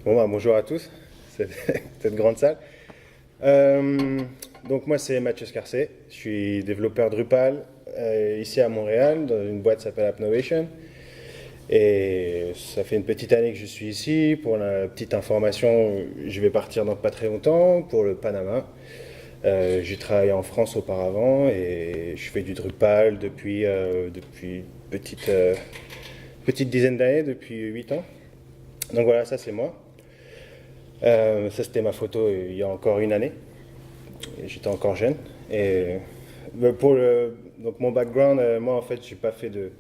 Bon, bah, bonjour à tous, cette grande salle. Donc moi c'est Mathieu Scarcé, je suis développeur Drupal ici à Montréal dans une boîte qui s'appelle Appnovation. Et ça fait une petite année que je suis ici. Pour la petite information, je vais partir dans pas très longtemps pour le Panama. J'ai travaillé en France auparavant et je fais du Drupal depuis petite dizaine d'années, depuis 8 ans. Donc voilà, ça c'est moi. Ça c'était ma photo il y a encore une année. J'étais encore jeune. Et donc mon background, moi en fait, j'ai pas fait de,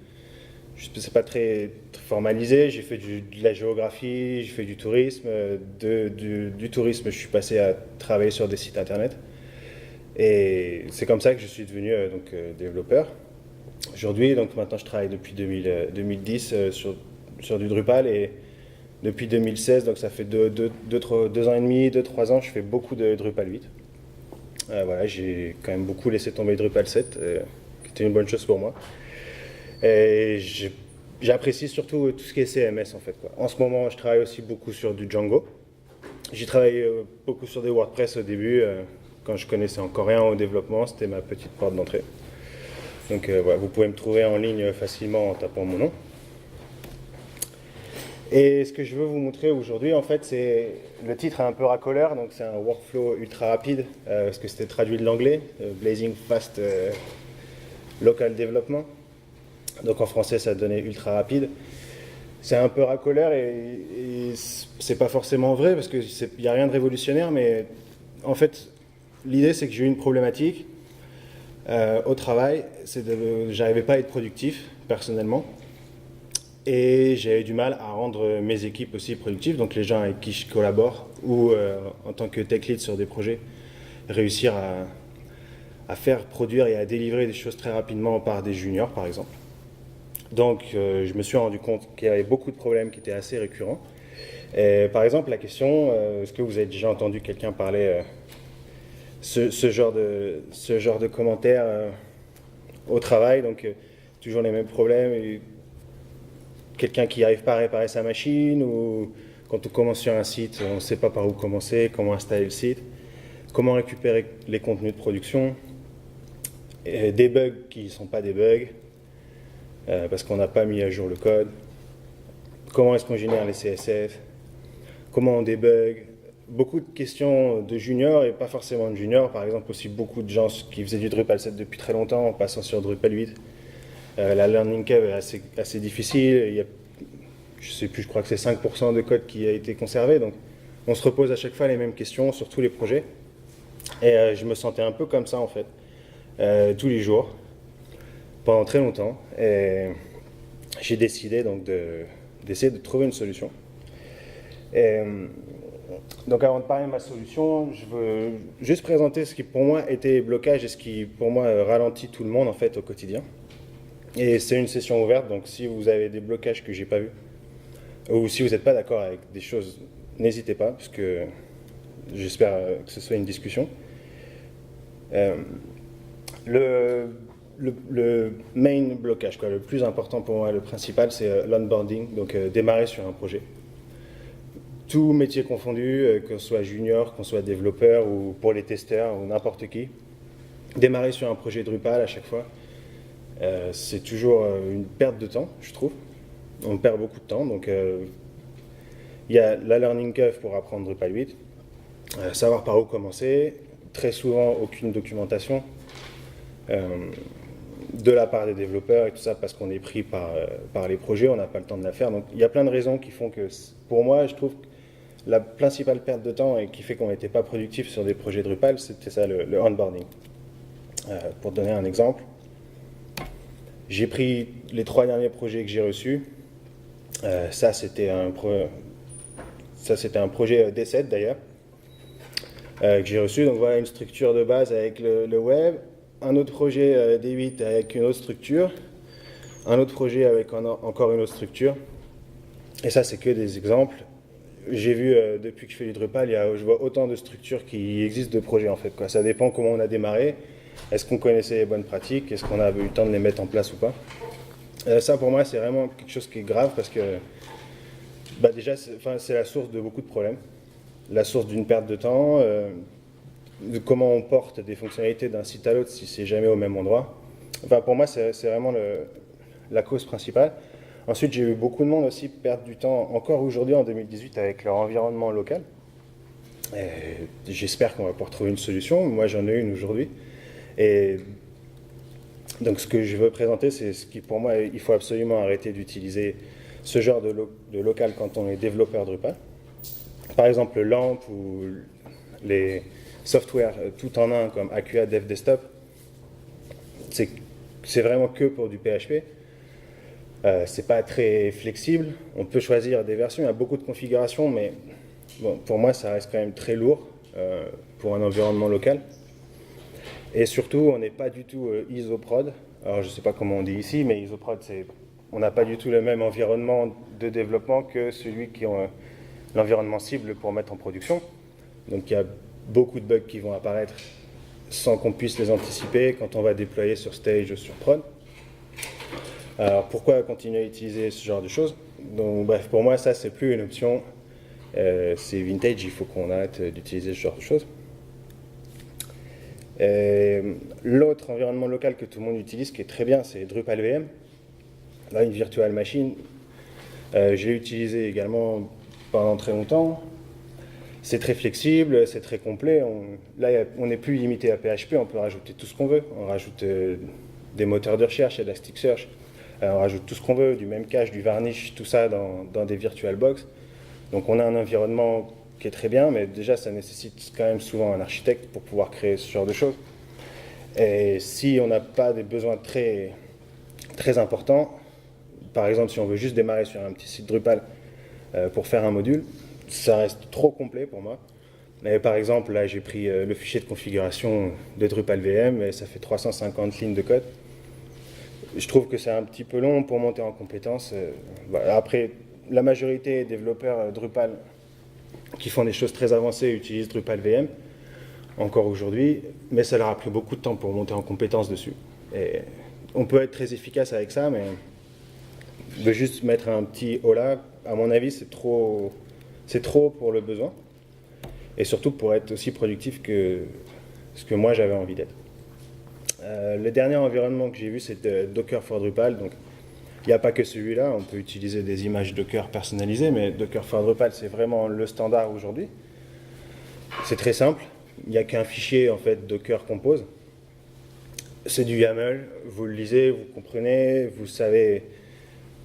c'est pas très formalisé. J'ai fait de la géographie, j'ai fait du tourisme. Du tourisme, je suis passé à travailler sur des sites internet. Et c'est comme ça que je suis devenu développeur. Aujourd'hui, donc maintenant, je travaille depuis 2010 sur du Drupal et depuis 2016, donc ça fait 2 ans et demi, 3 ans, je fais beaucoup de Drupal 8. Voilà, j'ai quand même beaucoup laissé tomber Drupal 7, qui était une bonne chose pour moi. Et j'apprécie surtout tout ce qui est CMS en fait, quoi. En ce moment, je travaille aussi beaucoup sur du Django. J'ai travaillé beaucoup sur des WordPress au début, quand je connaissais encore rien au développement, c'était ma petite porte d'entrée. Donc voilà, vous pouvez me trouver en ligne facilement en tapant mon nom. Et ce que je veux vous montrer aujourd'hui, en fait, c'est le titre est un peu racoleur, donc c'est un workflow ultra rapide, parce que c'était traduit de l'anglais, Blazing Fast Local Development. Donc en français, ça donnait ultra rapide. C'est un peu racoleur et c'est pas forcément vrai parce qu'il n'y a rien de révolutionnaire, mais en fait, l'idée c'est que j'ai eu une problématique au travail, j'arrivais pas à être productif personnellement. Et j'avais du mal à rendre mes équipes aussi productives, donc les gens avec qui je collabore, ou en tant que tech lead sur des projets, réussir à faire produire et à délivrer des choses très rapidement par des juniors, par exemple. Donc je me suis rendu compte qu'il y avait beaucoup de problèmes qui étaient assez récurrents. Et, par exemple, la question, est-ce que vous avez déjà entendu quelqu'un parler ce genre de commentaires au travail, donc toujours les mêmes problèmes quelqu'un qui n'arrive pas à réparer sa machine, ou quand on commence sur un site, on ne sait pas par où commencer, comment installer le site, comment récupérer les contenus de production, et des bugs qui ne sont pas des bugs, parce qu'on n'a pas mis à jour le code, comment est-ce qu'on génère les CSS, comment on débug, beaucoup de questions de juniors et pas forcément de juniors, par exemple aussi beaucoup de gens qui faisaient du Drupal 7 depuis très longtemps en passant sur Drupal 8. La learning curve est assez difficile. Il y a, je sais plus, je crois que c'est 5% de code qui a été conservé. Donc, on se repose à chaque fois les mêmes questions sur tous les projets. Et je me sentais un peu comme ça, en fait, tous les jours, pendant très longtemps. Et j'ai décidé donc d'essayer de trouver une solution. Et, donc, avant de parler de ma solution, je veux juste présenter ce qui pour moi était blocage et ce qui pour moi ralentit tout le monde en fait au quotidien. Et c'est une session ouverte, donc si vous avez des blocages que j'ai pas vus, ou si vous n'êtes pas d'accord avec des choses, n'hésitez pas, puisque j'espère que ce soit une discussion. Le main blocage, quoi, le plus important pour moi, le principal, c'est l'onboarding, donc démarrer sur un projet. Tout métier confondu, qu'on soit junior, qu'on soit développeur, ou pour les testeurs, ou n'importe qui, démarrer sur un projet Drupal à chaque fois, c'est toujours une perte de temps, je trouve. On perd beaucoup de temps. Donc, il y a la learning curve pour apprendre Drupal 8, savoir par où commencer. Très souvent, aucune documentation de la part des développeurs et tout ça parce qu'on est pris par les projets, on n'a pas le temps de la faire. Donc, il y a plein de raisons qui font que, pour moi, je trouve que la principale perte de temps et qui fait qu'on n'était pas productif sur des projets Drupal, c'était ça, le onboarding. Pour donner un exemple, j'ai pris les 3 derniers projets que j'ai reçus. Ça, c'était un projet D7 d'ailleurs, que j'ai reçu. Donc voilà une structure de base avec le web. Un autre projet D8 avec une autre structure. Un autre projet avec encore une autre structure. Et ça, c'est que des exemples. J'ai vu, depuis que je fais du Drupal, je vois autant de structures qui existent de projets en fait, quoi. Ça dépend comment on a démarré. Est-ce qu'on connaissait les bonnes pratiques? Est-ce qu'on a eu le temps de les mettre en place ou pas? Ça, pour moi, c'est vraiment quelque chose qui est grave parce que Déjà, c'est la source de beaucoup de problèmes. La source d'une perte de temps, de comment on porte des fonctionnalités d'un site à l'autre si c'est jamais au même endroit. Pour moi, c'est vraiment la cause principale. Ensuite, j'ai eu beaucoup de monde aussi perdre du temps, encore aujourd'hui en 2018, avec leur environnement local. J'espère qu'on va pouvoir trouver une solution. Moi, j'en ai une aujourd'hui. Et donc, ce que je veux présenter, c'est ce qui, pour moi, il faut absolument arrêter d'utiliser ce genre de local quand on est développeur Drupal. Par exemple, LAMP ou les softwares tout en un comme Acquia Dev Desktop, c'est vraiment que pour du PHP. C'est pas très flexible. On peut choisir des versions, il y a beaucoup de configurations, mais bon, pour moi, ça reste quand même très lourd pour un environnement local. Et surtout, on n'est pas du tout isoprod. Alors, je ne sais pas comment on dit ici, mais isoprod, on n'a pas du tout le même environnement de développement que celui qui ont l'environnement cible pour mettre en production. Donc, il y a beaucoup de bugs qui vont apparaître sans qu'on puisse les anticiper quand on va déployer sur stage ou sur prod. Alors, pourquoi continuer à utiliser ce genre de choses? Donc, bref, pour moi, ça, c'est plus une option. C'est vintage, il faut qu'on arrête d'utiliser ce genre de choses. L'autre environnement local que tout le monde utilise, qui est très bien, c'est Drupal VM. Là, une virtual machine. Je l'ai utilisé également pendant très longtemps. C'est très flexible, c'est très complet. Là, on n'est plus limité à PHP, on peut rajouter tout ce qu'on veut. On rajoute des moteurs de recherche, Elasticsearch. On rajoute tout ce qu'on veut, du Memcache, du Varnish, tout ça dans des VirtualBox. Donc on a un environnement qui est très bien, mais déjà ça nécessite quand même souvent un architecte pour pouvoir créer ce genre de choses. Et si on n'a pas des besoins très, très importants, par exemple si on veut juste démarrer sur un petit site Drupal pour faire un module, ça reste trop complet pour moi. Mais par exemple, là j'ai pris le fichier de configuration de Drupal VM et ça fait 350 lignes de code. Je trouve que c'est un petit peu long pour monter en compétences. Après, la majorité des développeurs Drupal qui font des choses très avancées utilisent Drupal VM, encore aujourd'hui, mais ça leur a pris beaucoup de temps pour monter en compétences dessus. Et on peut être très efficace avec ça, mais de juste mettre un petit hola, à mon avis, c'est trop pour le besoin, et surtout pour être aussi productif que ce que moi j'avais envie d'être. Le dernier environnement que j'ai vu, c'est Docker for Drupal. Donc, il n'y a pas que celui-là, on peut utiliser des images Docker personnalisées, mais Docker for Drupal, c'est vraiment le standard aujourd'hui. C'est très simple, il n'y a qu'un fichier en fait Docker Compose. C'est du YAML, vous le lisez, vous comprenez, vous savez,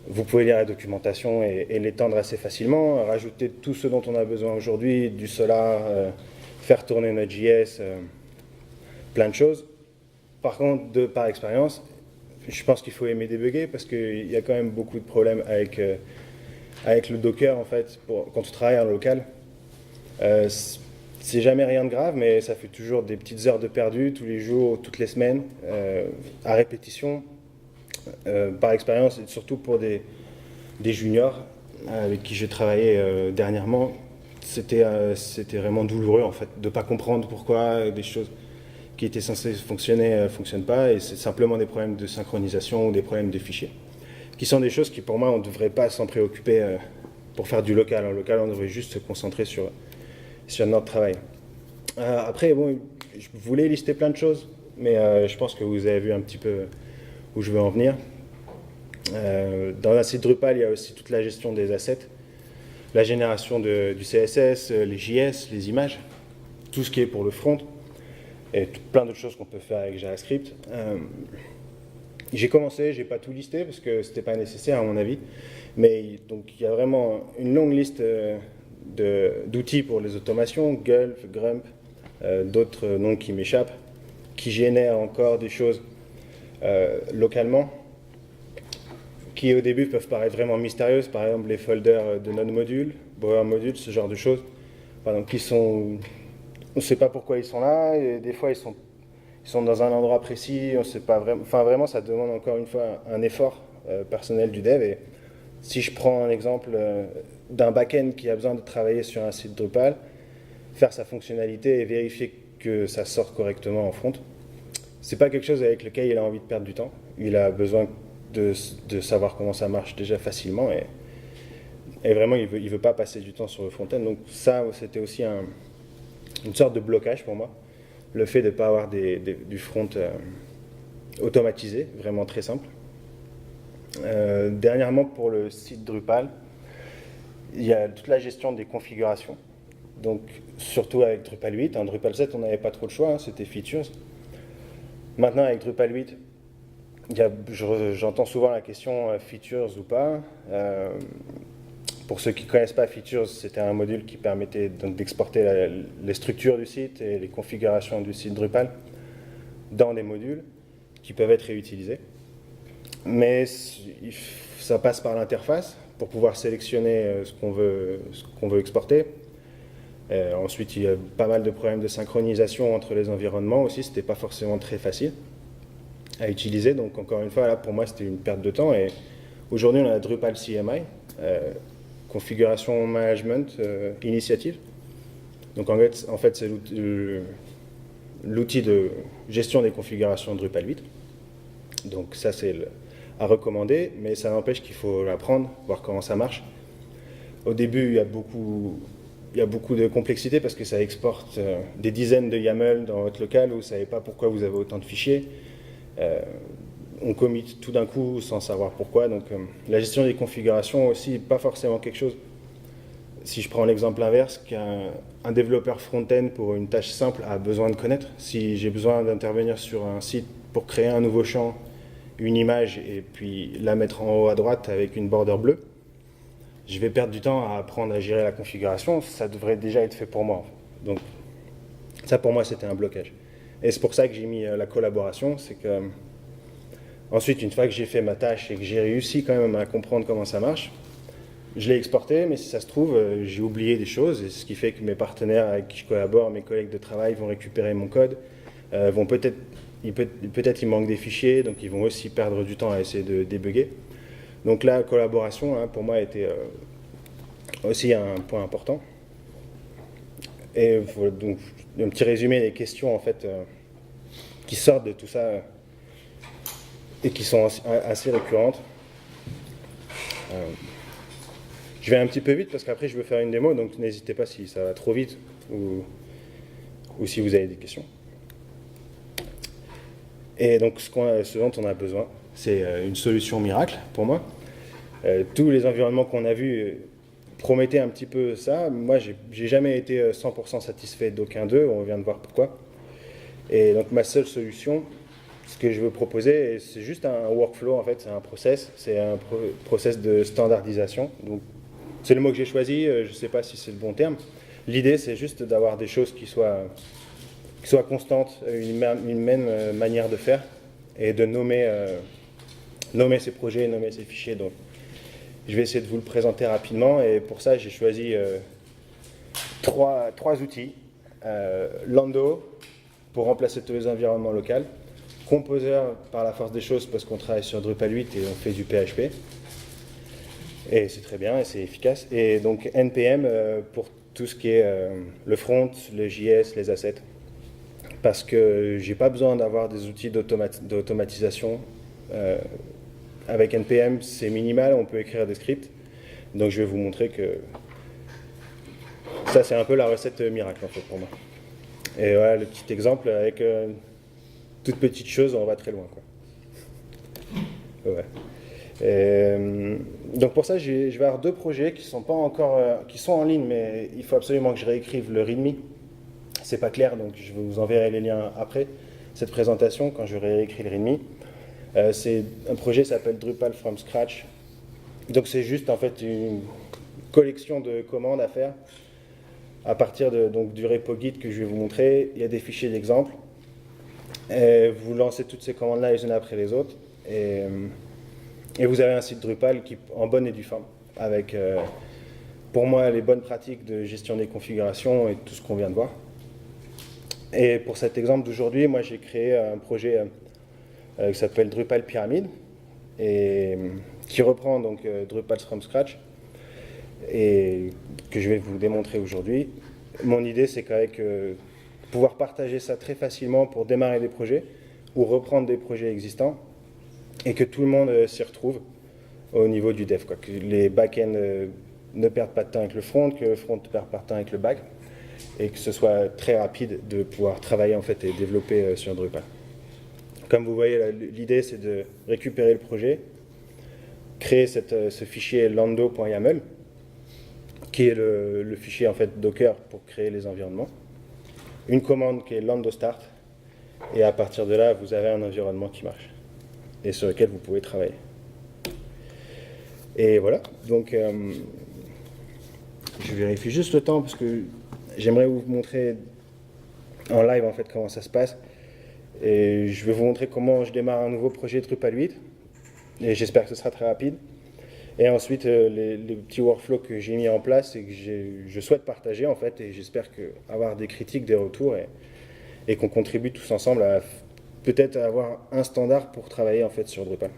vous pouvez lire la documentation et l'étendre assez facilement, rajouter tout ce dont on a besoin aujourd'hui, du Solar, faire tourner Node.js, plein de choses. Par contre, par expérience, je pense qu'il faut aimer débugger parce qu'il y a quand même beaucoup de problèmes avec le Docker en fait, quand tu travailles en local. C'est jamais rien de grave, mais ça fait toujours des petites heures de perdu tous les jours, toutes les semaines, à répétition. Par expérience, et surtout pour des juniors avec qui j'ai travaillé dernièrement, c'était vraiment douloureux en fait, de ne pas comprendre pourquoi des choses qui étaient censées fonctionner ne fonctionnent pas, et c'est simplement des problèmes de synchronisation ou des problèmes de fichiers, qui sont des choses qui pour moi on ne devrait pas s'en préoccuper pour faire du local. En local, on devrait juste se concentrer sur notre travail. Après, bon, je voulais lister plein de choses, mais je pense que vous avez vu un petit peu où je veux en venir. Dans un site Drupal, il y a aussi toute la gestion des assets, la génération du CSS, les JS, les images, tout ce qui est pour le front, et plein d'autres choses qu'on peut faire avec JavaScript. J'ai commencé, j'ai pas tout listé parce que c'était pas nécessaire à mon avis, mais donc il y a vraiment une longue liste d'outils pour les automations, Gulp, Grump, d'autres noms qui m'échappent, qui génèrent encore des choses localement, qui au début peuvent paraître vraiment mystérieuses, par exemple les folders de Node Module, Bower Module, ce genre de choses, donc qui sont, on ne sait pas pourquoi ils sont là, et des fois ils sont dans un endroit précis, on ne sait pas vraiment, enfin vraiment ça demande encore une fois un effort personnel du dev. Et si je prends un exemple d'un back-end qui a besoin de travailler sur un site Drupal, faire sa fonctionnalité et vérifier que ça sort correctement en front, c'est pas quelque chose avec lequel il a envie de perdre du temps. Il a besoin de savoir comment ça marche déjà facilement, Et vraiment, il veut pas passer du temps sur le front-end. Donc ça, c'était aussi une sorte de blocage pour moi. Le fait de ne pas avoir du front automatisé, vraiment très simple. Dernièrement, pour le site Drupal, il y a toute la gestion des configurations. Donc, surtout avec Drupal 8. En Drupal 7, on n'avait pas trop le choix, hein, c'était features. Maintenant, avec Drupal 8, j'entends souvent la question features ou pas. Pour ceux qui ne connaissent pas features, c'était un module qui permettait d'exporter les structures du site et les configurations du site Drupal dans des modules qui peuvent être réutilisés. Mais ça passe par l'interface pour pouvoir sélectionner ce qu'on veut exporter. Ensuite, il y a pas mal de problèmes de synchronisation entre les environnements aussi. C'était pas forcément très facile à utiliser. Donc, encore une fois, là, pour moi, c'était une perte de temps. Et aujourd'hui, on a Drupal CMI, Configuration Management Initiative. Donc, en fait c'est l'outil de gestion des configurations Drupal 8. Donc, ça, c'est à recommander. Mais ça n'empêche qu'il faut l'apprendre, voir comment ça marche. Au début, il y a beaucoup de complexité parce que ça exporte des dizaines de YAML dans votre local, vous ne savez pas pourquoi vous avez autant de fichiers. On commit tout d'un coup sans savoir pourquoi. Donc la gestion des configurations aussi, pas forcément quelque chose. Si je prends l'exemple inverse, qu'un développeur front-end pour une tâche simple a besoin de connaître. Si j'ai besoin d'intervenir sur un site pour créer un nouveau champ, une image, et puis la mettre en haut à droite avec une border bleue, je vais perdre du temps à apprendre à gérer la configuration, ça devrait déjà être fait pour moi. Donc ça pour moi c'était un blocage. Et c'est pour ça que j'ai mis la collaboration, c'est que ensuite une fois que j'ai fait ma tâche et que j'ai réussi quand même à comprendre comment ça marche, je l'ai exporté, mais si ça se trouve, j'ai oublié des choses, et ce qui fait que mes partenaires avec qui je collabore, mes collègues de travail vont récupérer mon code, vont peut-être il manque des fichiers, donc ils vont aussi perdre du temps à essayer de débugger. Donc la collaboration, hein, pour moi, était aussi un point important. Et voilà, donc, un petit résumé des questions en fait, qui sortent de tout ça et qui sont assez récurrentes. Je vais un petit peu vite parce qu'après je veux faire une démo, donc n'hésitez pas si ça va trop vite ou si vous avez des questions. Et donc ce dont on a besoin, c'est une solution miracle pour moi. Tous les environnements qu'on a vus promettaient un petit peu ça. Moi, j'ai jamais été 100% satisfait d'aucun d'eux, on vient de voir pourquoi. Et donc ma seule solution, ce que je veux proposer, c'est juste un workflow en fait, c'est un process, process de standardisation. Donc c'est le mot que j'ai choisi, je ne sais pas si c'est le bon terme. L'idée, c'est juste d'avoir des choses qui soient constantes, une même manière de faire, et de nommer ces projets, nommer ces fichiers. Donc, je vais essayer de vous le présenter rapidement, et pour ça, j'ai choisi trois outils. Lando, pour remplacer tous les environnements locaux. Composer, par la force des choses, parce qu'on travaille sur Drupal 8 et on fait du PHP. Et c'est très bien et c'est efficace. Et donc NPM pour tout ce qui est le front, le JS, les assets. Parce que j'ai pas besoin d'avoir des outils d'automatisation. Avec NPM, c'est minimal, on peut écrire des scripts. Donc je vais vous montrer que ça, c'est un peu la recette miracle en fait pour moi. Et voilà le petit exemple avec toute petite chose, on va très loin, quoi. Ouais. Donc pour ça, je vais avoir deux projets qui sont pas encore, qui sont en ligne, mais il faut absolument que je réécrive le README. C'est pas clair, donc je vous enverrai les liens après cette présentation quand je réécris le README. C'est un projet qui s'appelle Drupal from scratch. Donc c'est juste en fait une collection de commandes à faire à partir du repo Git que je vais vous montrer. Il y a des fichiers d'exemple. Vous lancez toutes ces commandes-là les unes après les autres. Et vous avez un site Drupal qui en bonne et due forme, avec, pour moi, les bonnes pratiques de gestion des configurations et tout ce qu'on vient de voir. Et pour cet exemple d'aujourd'hui, moi j'ai créé un projet qui s'appelle Drupal Pyramid, et qui reprend donc Drupal from scratch, et que je vais vous démontrer aujourd'hui. Mon idée, c'est qu'avec pouvoir partager ça très facilement pour démarrer des projets, ou reprendre des projets existants, et que tout le monde s'y retrouve au niveau du dev, quoi. Que les back-end ne perde pas de temps avec le front, que le front ne perde pas de temps avec le back, et que ce soit très rapide de pouvoir travailler en fait et développer sur Drupal. Comme vous voyez, l'idée c'est de récupérer le projet, créer ce fichier lando.yaml, qui est le fichier en fait Docker pour créer les environnements, une commande qui est lando start, et à partir de là, vous avez un environnement qui marche et sur lequel vous pouvez travailler. Et voilà, donc je vérifie juste le temps parce que j'aimerais vous montrer en live en fait comment ça se passe. Et je vais vous montrer comment je démarre un nouveau projet Drupal 8. Et j'espère que ce sera très rapide. Et ensuite, les petits workflows que j'ai mis en place et que je souhaite partager en fait. Et j'espère avoir des critiques, des retours et qu'on contribue tous ensemble à peut-être avoir un standard pour travailler en fait sur Drupal.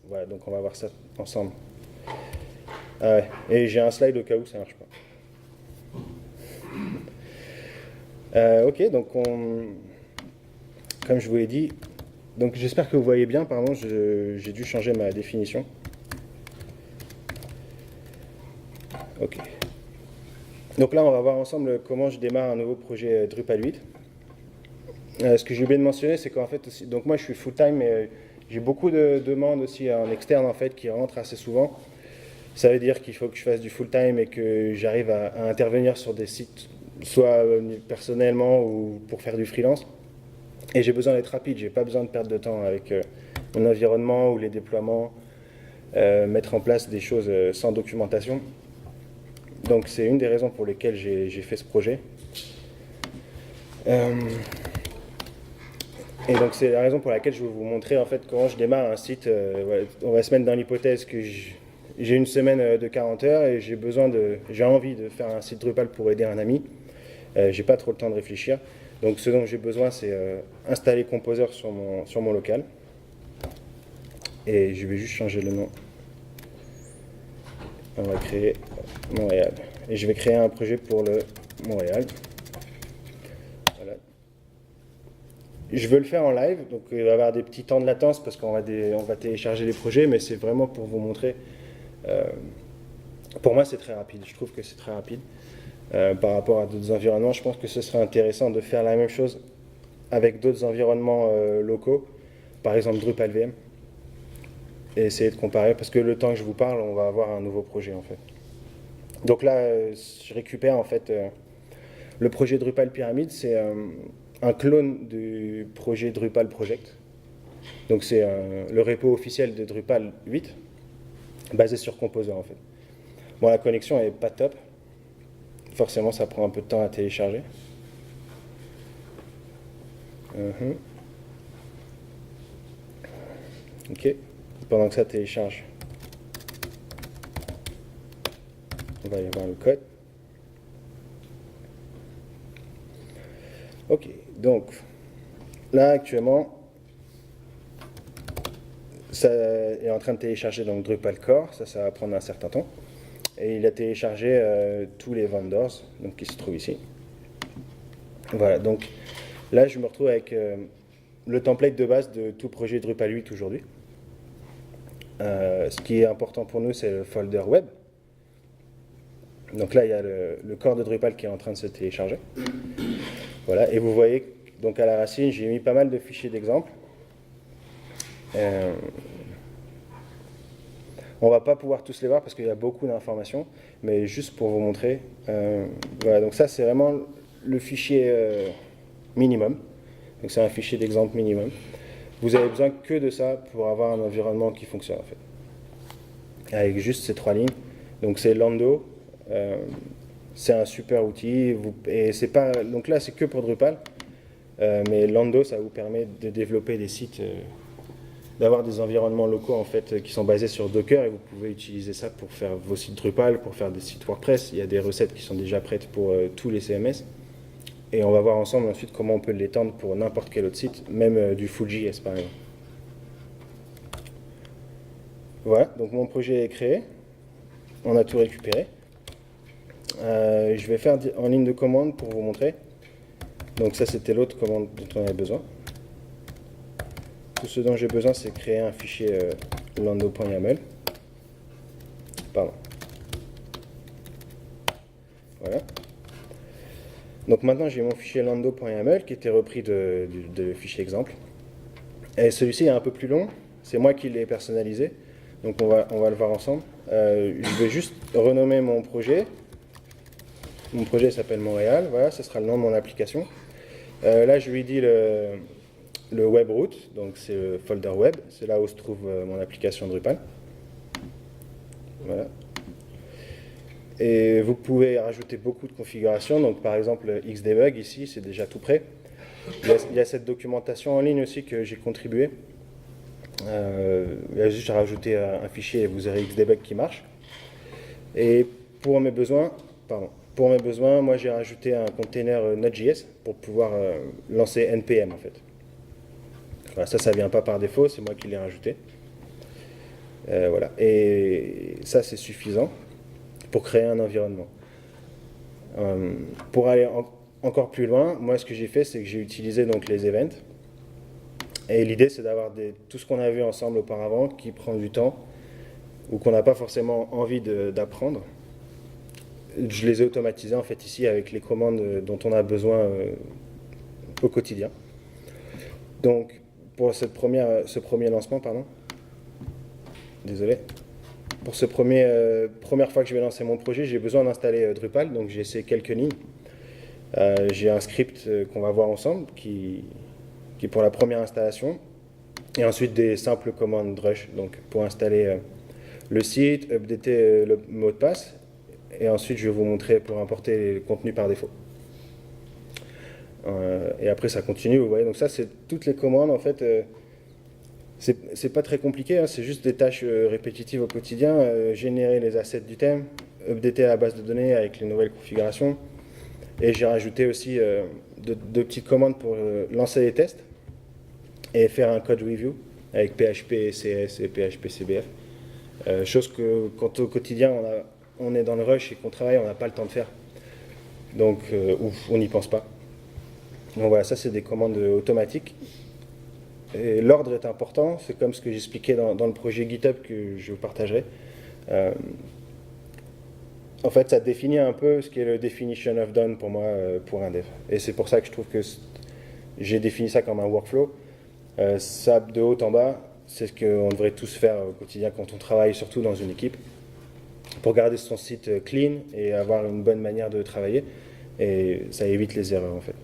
Voilà, donc on va voir ça ensemble. Ah ouais. Et j'ai un slide au cas où ça ne marche pas. Ok, donc comme je vous l'ai dit, donc j'espère que vous voyez bien, pardon, j'ai dû changer ma définition. Ok. Donc là, on va voir ensemble comment je démarre un nouveau projet Drupal 8. Ce que j'ai oublié de mentionner, c'est qu'en fait, aussi, donc moi je suis full-time, mais j'ai beaucoup de demandes aussi en externe en fait qui rentrent assez souvent. Ça veut dire qu'il faut que je fasse du full-time et que j'arrive à intervenir sur des sites, soit personnellement ou pour faire du freelance. Et j'ai besoin d'être rapide, j'ai pas besoin de perdre de temps avec mon environnement ou les déploiements, mettre en place des choses sans documentation. Donc c'est une des raisons pour lesquelles j'ai fait ce projet. Et donc c'est la raison pour laquelle je vais vous montrer en fait comment je démarre un site. Voilà, on va se mettre dans l'hypothèse que j'ai une semaine de 40 heures et j'ai envie de faire un site Drupal pour aider un ami. J'ai pas trop le temps de réfléchir. Donc ce dont j'ai besoin, c'est installer Composer sur mon local. Et je vais juste changer le nom. On va créer Montréal. Et je vais créer un projet pour le Montréal. Voilà. Je veux le faire en live, donc il va y avoir des petits temps de latence parce qu'on va télécharger les projets, mais c'est vraiment pour vous montrer. Pour moi, c'est très rapide. Je trouve que c'est très rapide. Par rapport à d'autres environnements, je pense que ce serait intéressant de faire la même chose avec d'autres environnements locaux, par exemple Drupal VM, et essayer de comparer, parce que le temps que je vous parle, on va avoir un nouveau projet en fait. Donc là, je récupère en fait le projet Drupal Pyramid, c'est un clone du projet Drupal Project. Donc c'est le repo officiel de Drupal 8, basé sur Composer en fait. Bon, la connexion est pas top. Forcément, ça prend un peu de temps à télécharger. Ok. Pendant que ça télécharge, on va aller voir le code. Ok. Donc, là, actuellement, ça est en train de télécharger donc Drupal Core. Ça va prendre un certain temps. Et il a téléchargé tous les vendors donc, qui se trouvent ici. Voilà, donc là je me retrouve avec le template de base de tout projet Drupal 8 aujourd'hui. Ce qui est important pour nous, c'est le folder web. Donc là, il y a le corps de Drupal qui est en train de se télécharger. Voilà, et vous voyez, donc à la racine, j'ai mis pas mal de fichiers d'exemple. On ne va pas pouvoir tous les voir parce qu'il y a beaucoup d'informations, mais juste pour vous montrer. Voilà, donc ça c'est vraiment le fichier minimum. Donc c'est un fichier d'exemple minimum. Vous avez besoin que de ça pour avoir un environnement qui fonctionne en fait. Avec juste ces 3 lignes. Donc c'est Lando. C'est un super outil. Et c'est pas, donc là c'est que pour Drupal. Mais Lando ça vous permet de développer des sites. D'avoir des environnements locaux en fait qui sont basés sur Docker et vous pouvez utiliser ça pour faire vos sites Drupal, pour faire des sites WordPress. Il y a des recettes qui sont déjà prêtes pour tous les CMS et on va voir ensemble ensuite comment on peut l'étendre pour n'importe quel autre site, même du Full.js par exemple. Voilà, donc mon projet est créé, on a tout récupéré. Je vais faire en ligne de commande pour vous montrer. Donc ça c'était l'autre commande dont on avait besoin. Tout ce dont j'ai besoin, c'est créer un fichier lando.yaml. Pardon. Voilà. Donc maintenant j'ai mon fichier lando.yaml qui était repris de fichier exemple. Et celui-ci est un peu plus long, c'est moi qui l'ai personnalisé, donc on va le voir ensemble. Je vais juste renommer mon projet. Mon projet s'appelle Montréal, voilà, ce sera le nom de mon application. Là je lui dis le web root, donc c'est le folder web, c'est là où se trouve mon application Drupal. Voilà. Et vous pouvez rajouter beaucoup de configurations, donc par exemple Xdebug ici, c'est déjà tout prêt. Il y a cette documentation en ligne aussi que j'ai contribué. Il y a juste à rajouter un fichier et vous aurez Xdebug qui marche. Et pour mes besoins, moi j'ai rajouté un container Node.js pour pouvoir lancer npm en fait. Voilà, ça vient pas par défaut, c'est moi qui l'ai rajouté. Voilà, et ça c'est suffisant pour créer un environnement. Pour aller encore plus loin, moi ce que j'ai fait, c'est que j'ai utilisé donc les events. Et l'idée, c'est d'avoir tout ce qu'on a vu ensemble auparavant qui prend du temps ou qu'on n'a pas forcément envie d'apprendre. Je les ai automatisés en fait ici avec les commandes dont on a besoin au quotidien. Donc pour ce premier lancement, pardon. Désolé. Pour première fois que je vais lancer mon projet, j'ai besoin d'installer Drupal, donc j'ai essayé quelques lignes. J'ai un script qu'on va voir ensemble qui est pour la première installation, et ensuite des simples commandes rush, donc pour installer le site, updater le mot de passe, et ensuite je vais vous montrer pour importer le contenu par défaut. Et après ça continue, vous voyez, donc ça c'est toutes les commandes en fait. C'est pas très compliqué, hein, c'est juste des tâches répétitives au quotidien, générer les assets du thème, updater la base de données avec les nouvelles configurations, et j'ai rajouté aussi deux petites commandes pour lancer les tests et faire un code review avec PHP CS et PHP CBF. Chose que quand au quotidien on est dans le rush et qu'on travaille, on n'a pas le temps de faire. Donc on n'y pense pas. Donc voilà, ça c'est des commandes automatiques. Et l'ordre est important, c'est comme ce que j'expliquais dans le projet GitHub que je vous partagerai. En fait, ça définit un peu ce qu'est le definition of done pour moi, pour un dev. Et c'est pour ça que je trouve que j'ai défini ça comme un workflow. Ça, de haut en bas, c'est ce qu'on devrait tous faire au quotidien quand on travaille, surtout dans une équipe, pour garder son site clean et avoir une bonne manière de travailler. Et ça évite les erreurs, en fait.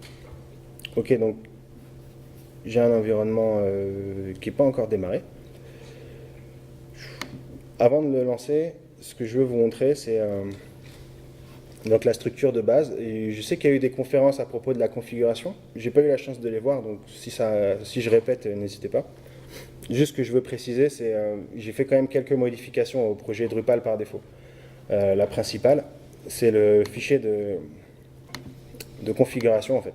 Ok, donc j'ai un environnement qui n'est pas encore démarré. Avant de le lancer, ce que je veux vous montrer, c'est donc la structure de base. Et je sais qu'il y a eu des conférences à propos de la configuration. Je n'ai pas eu la chance de les voir, donc si je répète, n'hésitez pas. Juste ce que je veux préciser, c'est j'ai fait quand même quelques modifications au projet Drupal par défaut. La principale, c'est le fichier de configuration en fait,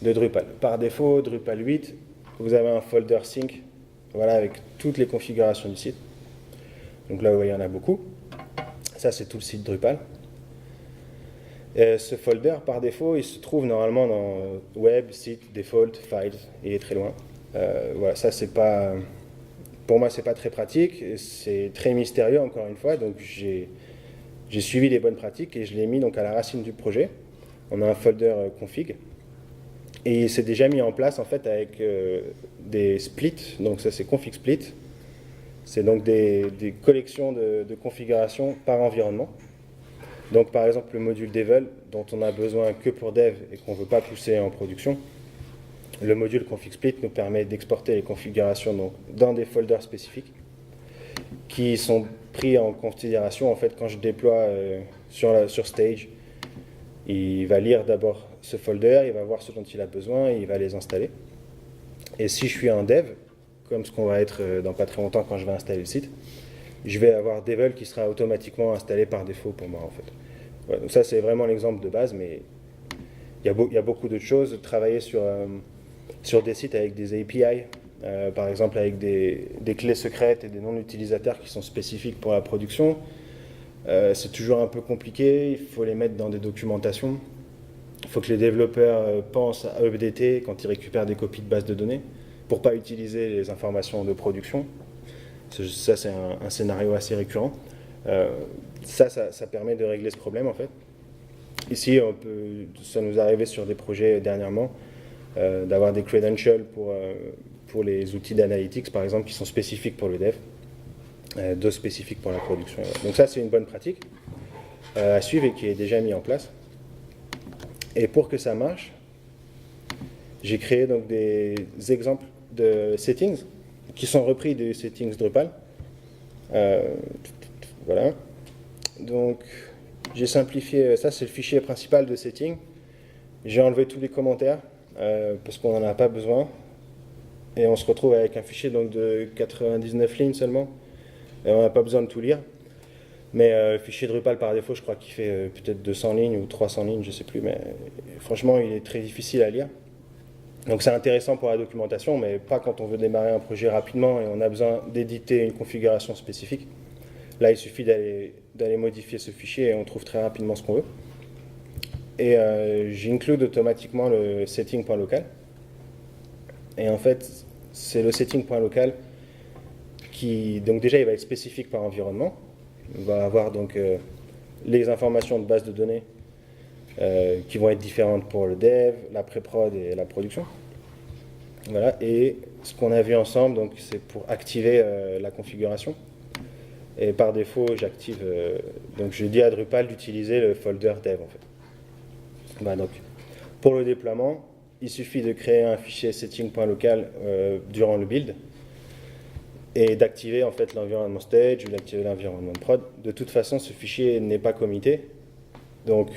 de Drupal. Par défaut, Drupal 8, vous avez un folder sync, voilà, avec toutes les configurations du site. Donc là, vous voyez, il y en a beaucoup. Ça, c'est tout le site Drupal. Et ce folder, par défaut, il se trouve normalement dans Web, Site, Default, Files. Il est très loin. Voilà, ça, c'est pas... Pour moi, c'est pas très pratique. C'est très mystérieux, encore une fois. Donc, j'ai suivi les bonnes pratiques et je l'ai mis donc à la racine du projet. On a un folder config. Et c'est déjà mis en place, en fait, avec des splits. Donc, ça, c'est config split. C'est donc des collections de configurations par environnement. Donc par exemple le module Devel, dont on a besoin que pour dev et qu'on ne veut pas pousser en production, le module config split nous permet d'exporter les configurations donc, dans des folders spécifiques qui sont pris en considération en fait quand je déploie sur Stage. Il va lire d'abord ce folder, il va voir ce dont il a besoin et il va les installer. Et si je suis un dev, comme ce qu'on va être dans pas très longtemps quand je vais installer le site, je vais avoir Devel qui sera automatiquement installé par défaut pour moi en fait. Voilà, donc ça c'est vraiment l'exemple de base, mais il y a beaucoup d'autres choses. Travailler sur des sites avec des API, par exemple avec des clés secrètes et des noms d'utilisateurs qui sont spécifiques pour la production, c'est toujours un peu compliqué, il faut les mettre dans des documentations. Il faut que les développeurs pensent à updater quand ils récupèrent des copies de bases de données pour ne pas utiliser les informations de production. Ça, c'est un scénario assez récurrent. Ça permet de régler ce problème, en fait. ici, ça nous est arrivé sur des projets dernièrement, d'avoir des credentials pour les outils d'analytics, par exemple, qui sont spécifiques pour le dev, d'autres spécifiques pour la production. Donc ça, c'est une bonne pratique à suivre et qui est déjà mis en place. Et pour que ça marche, j'ai créé donc des exemples de settings qui sont repris des settings Drupal. Voilà. Donc, j'ai simplifié, ça c'est le fichier principal de setting. J'ai enlevé tous les commentaires parce qu'on n'en a pas besoin. Et on se retrouve avec un fichier donc, de 99 lignes seulement. Et on n'a pas besoin de tout lire. Mais le fichier Drupal par défaut, je crois qu'il fait peut-être 200 lignes ou 300 lignes, je ne sais plus. Mais franchement, il est très difficile à lire. Donc c'est intéressant pour la documentation, mais pas quand on veut démarrer un projet rapidement et on a besoin d'éditer une configuration spécifique. Là, il suffit d'aller modifier ce fichier et on trouve très rapidement ce qu'on veut. Et j'include automatiquement le setting.local. Et en fait, c'est le setting.local qui, donc déjà, il va être spécifique par environnement. On va avoir donc les informations de base de données qui vont être différentes pour le dev, la pré-prod et la production. Voilà, et ce qu'on a vu ensemble, donc c'est pour activer la configuration. Et par défaut, j'active, donc je dis à Drupal d'utiliser le folder dev en fait. Voilà, donc, pour le déploiement, il suffit de créer un fichier setting.local durant le build et d'activer en fait l'environnement stage ou d'activer l'environnement prod. De toute façon, ce fichier n'est pas commité, donc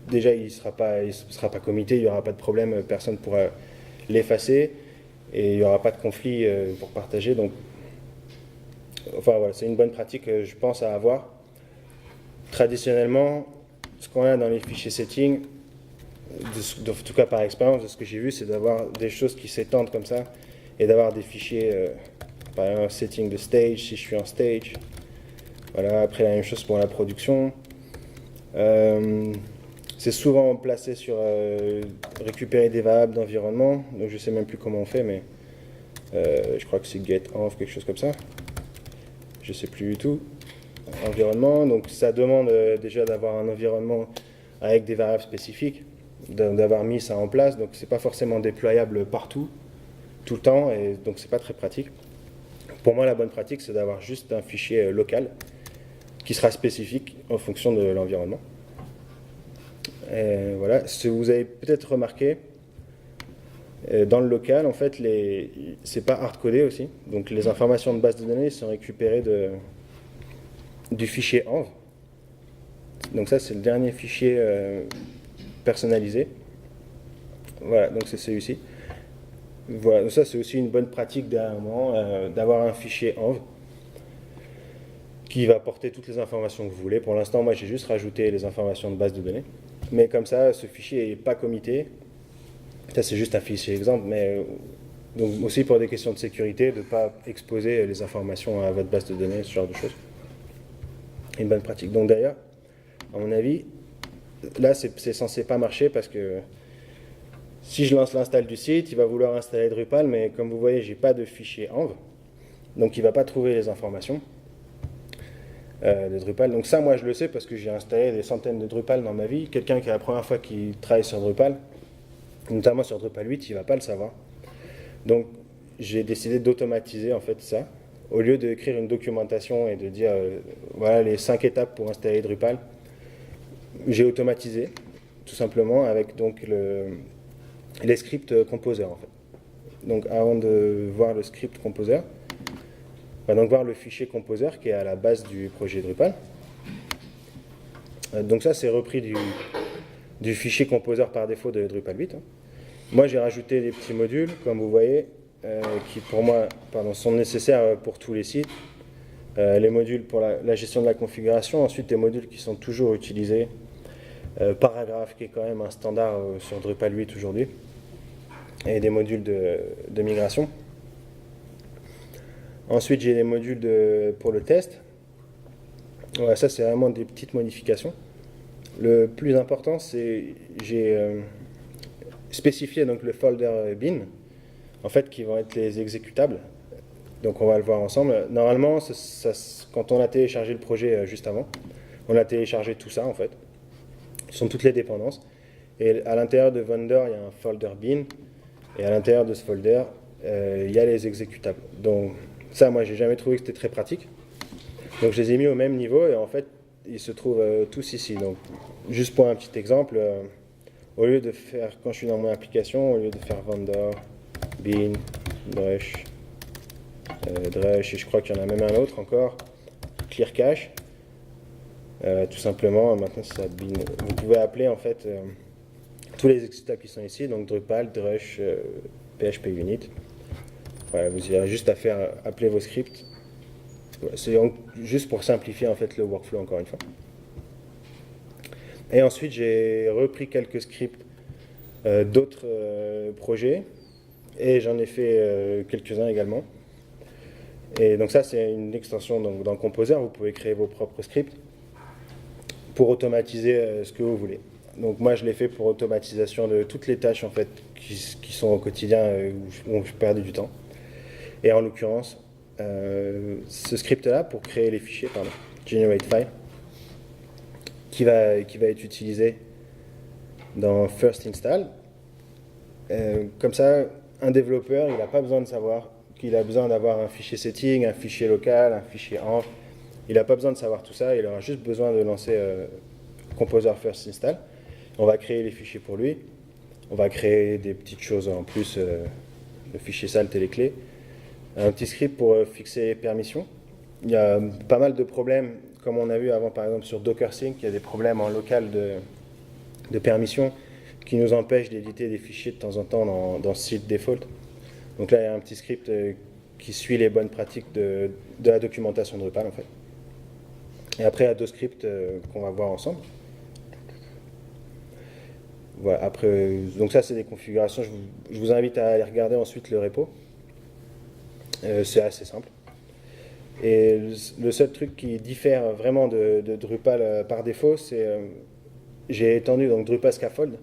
déjà il ne sera pas commité, il n'y aura pas de problème, personne ne pourra l'effacer et il n'y aura pas de conflit pour partager. Donc, enfin voilà, c'est une bonne pratique, je pense, à avoir. Traditionnellement, ce qu'on a dans les fichiers setting, en tout cas par expérience, de ce que j'ai vu, c'est d'avoir des choses qui s'étendent comme ça et d'avoir des fichiers, par exemple, setting de stage, si je suis en stage. Voilà, après la même chose pour la production. C'est souvent placé sur récupérer des variables d'environnement, donc je ne sais même plus comment on fait, mais je crois que c'est getEnv, quelque chose comme ça. Je ne sais plus du tout. Environnement, donc ça demande déjà d'avoir un environnement avec des variables spécifiques, d'avoir mis ça en place, donc c'est pas forcément déployable partout, tout le temps, et donc c'est pas très pratique. Pour moi, la bonne pratique, c'est d'avoir juste un fichier local qui sera spécifique en fonction de l'environnement. Voilà, ce que vous avez peut-être remarqué, dans le local, en fait, c'est pas hard-codé aussi, donc les informations de base de données sont récupérées du fichier env. Donc ça, c'est le dernier fichier personnalisé. Voilà, donc c'est celui-ci. Voilà, donc ça, c'est aussi une bonne pratique dernièrement, d'avoir un fichier env qui va porter toutes les informations que vous voulez. Pour l'instant, moi, j'ai juste rajouté les informations de base de données. Mais comme ça, ce fichier n'est pas commité. Ça, c'est juste un fichier exemple, mais donc aussi pour des questions de sécurité, de ne pas exposer les informations à votre base de données, ce genre de choses. Une bonne pratique. Donc d'ailleurs, à mon avis, là, c'est censé pas marcher parce que si je lance l'install du site, il va vouloir installer Drupal, mais comme vous voyez, j'ai pas de fichier env, donc il ne va pas trouver les informations de Drupal. Donc ça, moi, je le sais parce que j'ai installé des centaines de Drupal dans ma vie. Quelqu'un qui est la première fois qu'il travaille sur Drupal, notamment sur Drupal 8, il ne va pas le savoir. Donc, j'ai décidé d'automatiser en fait ça. Au lieu d'écrire une documentation et de dire voilà les 5 étapes pour installer Drupal, j'ai automatisé tout simplement avec donc les scripts Composer en fait. Donc avant de voir le script Composer, on va donc voir le fichier Composer qui est à la base du projet Drupal. Donc ça c'est repris du fichier Composer par défaut de Drupal 8. Moi j'ai rajouté des petits modules comme vous voyez qui pour moi sont nécessaires pour tous les sites. Les modules pour la gestion de la configuration, ensuite des modules qui sont toujours utilisés. Paragraphe qui est quand même un standard sur Drupal 8 aujourd'hui. Et des modules de migration. Ensuite j'ai des modules pour le test. Voilà, ça c'est vraiment des petites modifications. Le plus important c'est j'ai spécifié donc le folder bin en fait qui vont être les exécutables. Donc on va le voir ensemble. Normalement quand on a téléchargé le projet juste avant, On a téléchargé tout ça en fait. Ce sont toutes les dépendances. Et à l'intérieur de Vendor, il y a un folder bin. Et à l'intérieur de ce folder, il y a les exécutables. Donc ça, moi, j'ai jamais trouvé que c'était très pratique. Donc je les ai mis au même niveau et en fait, ils se trouvent tous ici. Donc juste pour un petit exemple, au lieu de faire, quand je suis dans mon application, au lieu de faire Vendor, bin, drush, drush, et je crois qu'il y en a même un autre encore, clear cache, tout simplement, maintenant c'est ça, bin. Vous pouvez appeler en fait tous les exécutables qui sont ici, donc Drupal, drush, PHP unit. Voilà, vous irez juste à faire appeler vos scripts. Voilà, c'est juste pour simplifier en fait le workflow encore une fois. Et ensuite j'ai repris quelques scripts d'autres projets et j'en ai fait quelques-uns également. Et donc ça c'est une extension donc, dans Composer, vous pouvez créer vos propres scripts pour automatiser ce que vous voulez. Donc moi je l'ai fait pour automatisation de toutes les tâches en fait qui sont au quotidien où je perds du temps. Et en l'occurrence, ce script-là, pour créer les fichiers, generate file, qui va être utilisé dans first install. Comme ça, un développeur, il n'a pas besoin de savoir qu'il a besoin d'avoir un fichier setting, un fichier local, un fichier env. Il n'a pas besoin de savoir tout ça, il aura juste besoin de lancer Composer first install. On va créer les fichiers pour lui. On va créer des petites choses en plus, le fichier salt et les clés. Un petit script pour fixer les permissions. Il y a pas mal de problèmes, comme on a vu avant par exemple sur DockerSync, il y a des problèmes en local de permissions qui nous empêchent d'éditer des fichiers de temps en temps dans ce site default. Donc là, il y a un petit script qui suit les bonnes pratiques de la documentation de Drupal en fait. Et après, il y a deux scripts qu'on va voir ensemble. Voilà, après, donc ça, c'est des configurations. Je vous invite à aller regarder ensuite le repo. C'est assez simple. Et le seul truc qui diffère vraiment de Drupal par défaut, c'est j'ai étendu donc Drupal Scaffold,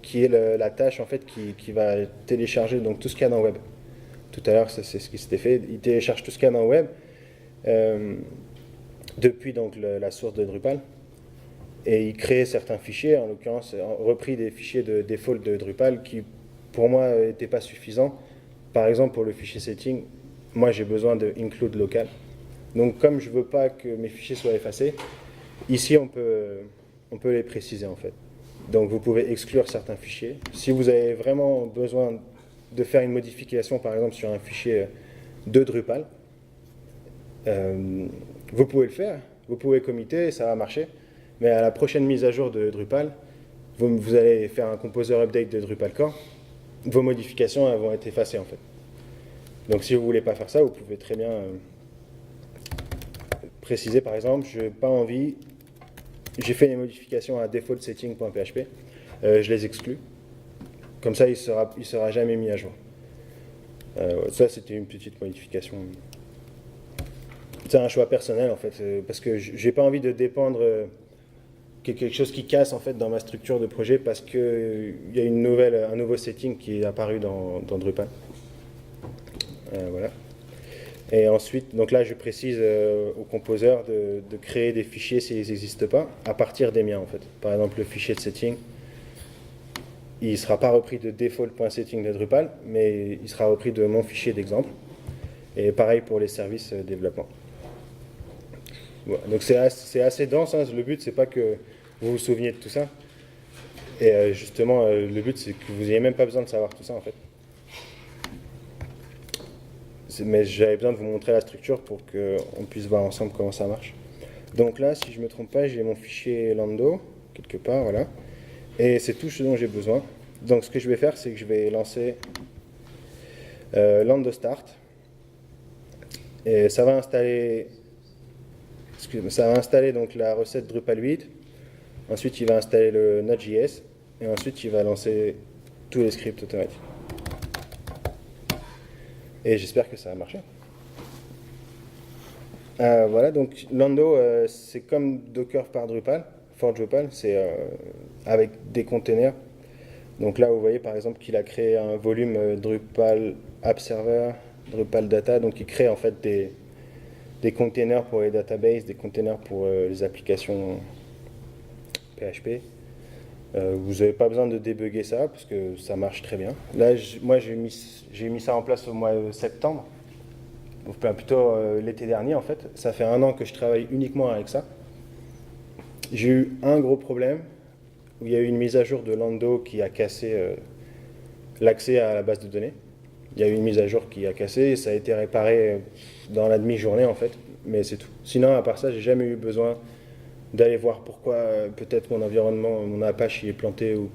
qui est la tâche en fait qui va télécharger donc tout ce qu'il y a dans le web. Tout à l'heure, c'est ce qui s'était fait. Il télécharge tout ce qu'il y a dans le web depuis donc la source de Drupal. Et il crée certains fichiers, en l'occurrence repris des fichiers de default de Drupal qui pour moi n'étaient pas suffisants. Par exemple pour le fichier setting, moi j'ai besoin de include local. Donc comme je ne veux pas que mes fichiers soient effacés, ici on peut les préciser en fait. Donc vous pouvez exclure certains fichiers. Si vous avez vraiment besoin de faire une modification par exemple sur un fichier de Drupal, vous pouvez le faire, vous pouvez committer et ça va marcher. Mais à la prochaine mise à jour de Drupal, vous allez faire un composer update de Drupal core, vos modifications elles vont être effacées en fait. Donc si vous ne voulez pas faire ça, vous pouvez très bien préciser par exemple, je n'ai pas envie, j'ai fait les modifications à default setting.php, je les exclus. Comme ça, il sera jamais mis à jour. Ça, c'était une petite modification. C'est un choix personnel en fait, parce que j'ai pas envie de dépendre quelque chose qui casse en fait dans ma structure de projet parce qu'il y a un nouveau setting qui est apparu dans Drupal. Voilà. Et ensuite, donc là je précise au composeur de créer des fichiers s'ils n'existent pas, à partir des miens en fait. Par exemple le fichier de setting, il ne sera pas repris de default.setting de Drupal, mais il sera repris de mon fichier d'exemple. Et pareil pour les services développement. Voilà. Donc c'est assez dense, hein. Le but c'est pas que vous vous souveniez de tout ça. Et justement, le but c'est que vous n'ayez même pas besoin de savoir tout ça en fait. Mais j'avais besoin de vous montrer la structure pour qu'on puisse voir ensemble comment ça marche. Donc là, si je ne me trompe pas, j'ai mon fichier Lando, quelque part, voilà. Et c'est tout ce dont j'ai besoin. Donc ce que je vais faire, c'est que je vais lancer Lando Start. Et ça va installer donc la recette Drupal 8. Ensuite, il va installer le Node.js. Et ensuite, il va lancer tous les scripts automatiques. Et j'espère que ça va marcher. Voilà, donc Lando, c'est comme Docker par Drupal, for Drupal, c'est avec des containers. Donc là, vous voyez par exemple qu'il a créé un volume Drupal App Server, Drupal Data, donc il crée en fait des containers pour les databases, des containers pour les applications PHP. Vous n'avez pas besoin de débugger ça parce que ça marche très bien. Là, moi, j'ai mis ça en place au mois de septembre, enfin, plutôt l'été dernier en fait. Ça fait 1 an que je travaille uniquement avec ça. J'ai eu un gros problème où il y a eu une mise à jour de Lando qui a cassé l'accès à la base de données. Il y a eu une mise à jour qui a cassé et ça a été réparé dans la demi-journée en fait, mais c'est tout. Sinon, à part ça, j'ai jamais eu besoin d'aller voir pourquoi peut-être mon environnement, mon Apache il est planté ou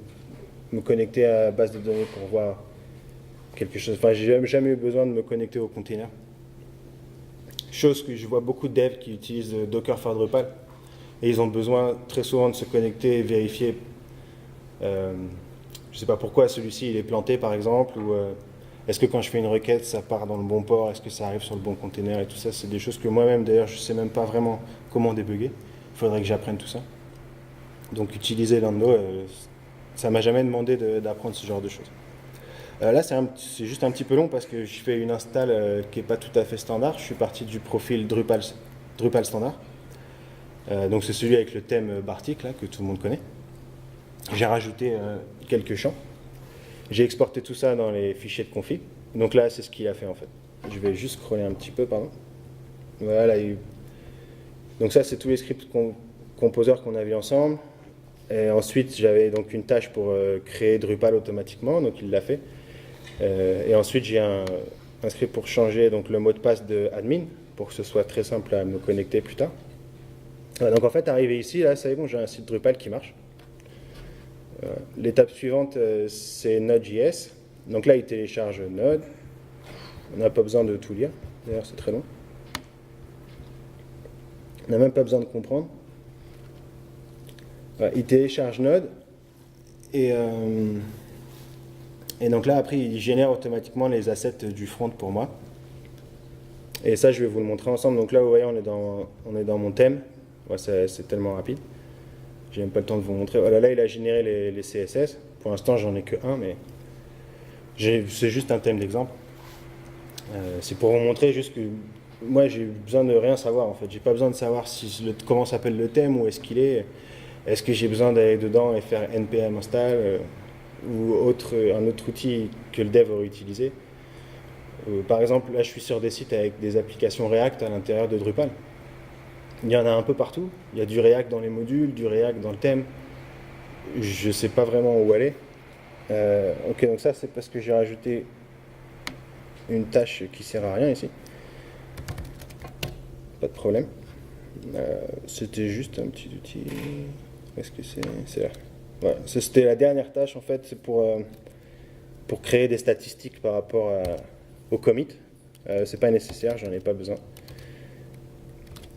me connecter à la base de données pour voir quelque chose. Enfin, j'ai jamais eu besoin de me connecter au container. Chose que je vois beaucoup de devs qui utilisent Docker for Drupal et ils ont besoin très souvent de se connecter et vérifier. Je ne sais pas pourquoi celui-ci il est planté par exemple, ou est-ce que quand je fais une requête ça part dans le bon port, est-ce que ça arrive sur le bon container et tout ça. C'est des choses que moi-même d'ailleurs je ne sais même pas vraiment comment débugger. Il faudrait que j'apprenne tout ça. Donc utiliser Lando, ça m'a jamais demandé d'apprendre ce genre de choses. Là c'est juste un petit peu long parce que je fais une install qui n'est pas tout à fait standard. Je suis parti du profil Drupal standard. Donc c'est celui avec le thème Bartik là, que tout le monde connaît. J'ai rajouté quelques champs. J'ai exporté tout ça dans les fichiers de config. Donc là c'est ce qu'il a fait en fait. Je vais juste scroller un petit peu, pardon. Voilà, donc ça c'est tous les scripts composeurs qu'on a vu ensemble. Et ensuite j'avais donc une tâche pour créer Drupal automatiquement, donc il l'a fait. Et ensuite j'ai un script pour changer donc, le mot de passe de admin, pour que ce soit très simple à me connecter plus tard. Donc en fait arrivé ici, là ça y est bon, j'ai un site Drupal qui marche. L'étape suivante c'est Node.js. Donc là il télécharge Node. On n'a pas besoin de tout lire, d'ailleurs c'est très long. On n'a même pas besoin de comprendre. Il télécharge Node et donc là après il génère automatiquement les assets du front pour moi. Et ça je vais vous le montrer ensemble. Donc là vous voyez on est dans mon thème. Ouais, c'est tellement rapide. J'ai même pas le temps de vous montrer. Voilà, là il a généré les CSS. Pour l'instant j'en ai que un, mais c'est juste un thème d'exemple. C'est pour vous montrer juste que moi j'ai besoin de rien savoir en fait. J'ai pas besoin de savoir comment s'appelle le thème, où est-ce qu'il est. Est-ce que j'ai besoin d'aller dedans et faire npm install ou un autre outil que le dev aurait utilisé. Par exemple, là je suis sur des sites avec des applications React à l'intérieur de Drupal. Il y en a un peu partout. Il y a du React dans les modules, du React dans le thème. Je ne sais pas vraiment où aller. Ok, donc ça c'est parce que j'ai rajouté une tâche qui sert à rien ici. Pas de problème. C'était juste un petit outil. Est-ce que c'est là? Voilà. C'était la dernière tâche en fait, c'est pour créer des statistiques par rapport au commit. C'est pas nécessaire, j'en ai pas besoin.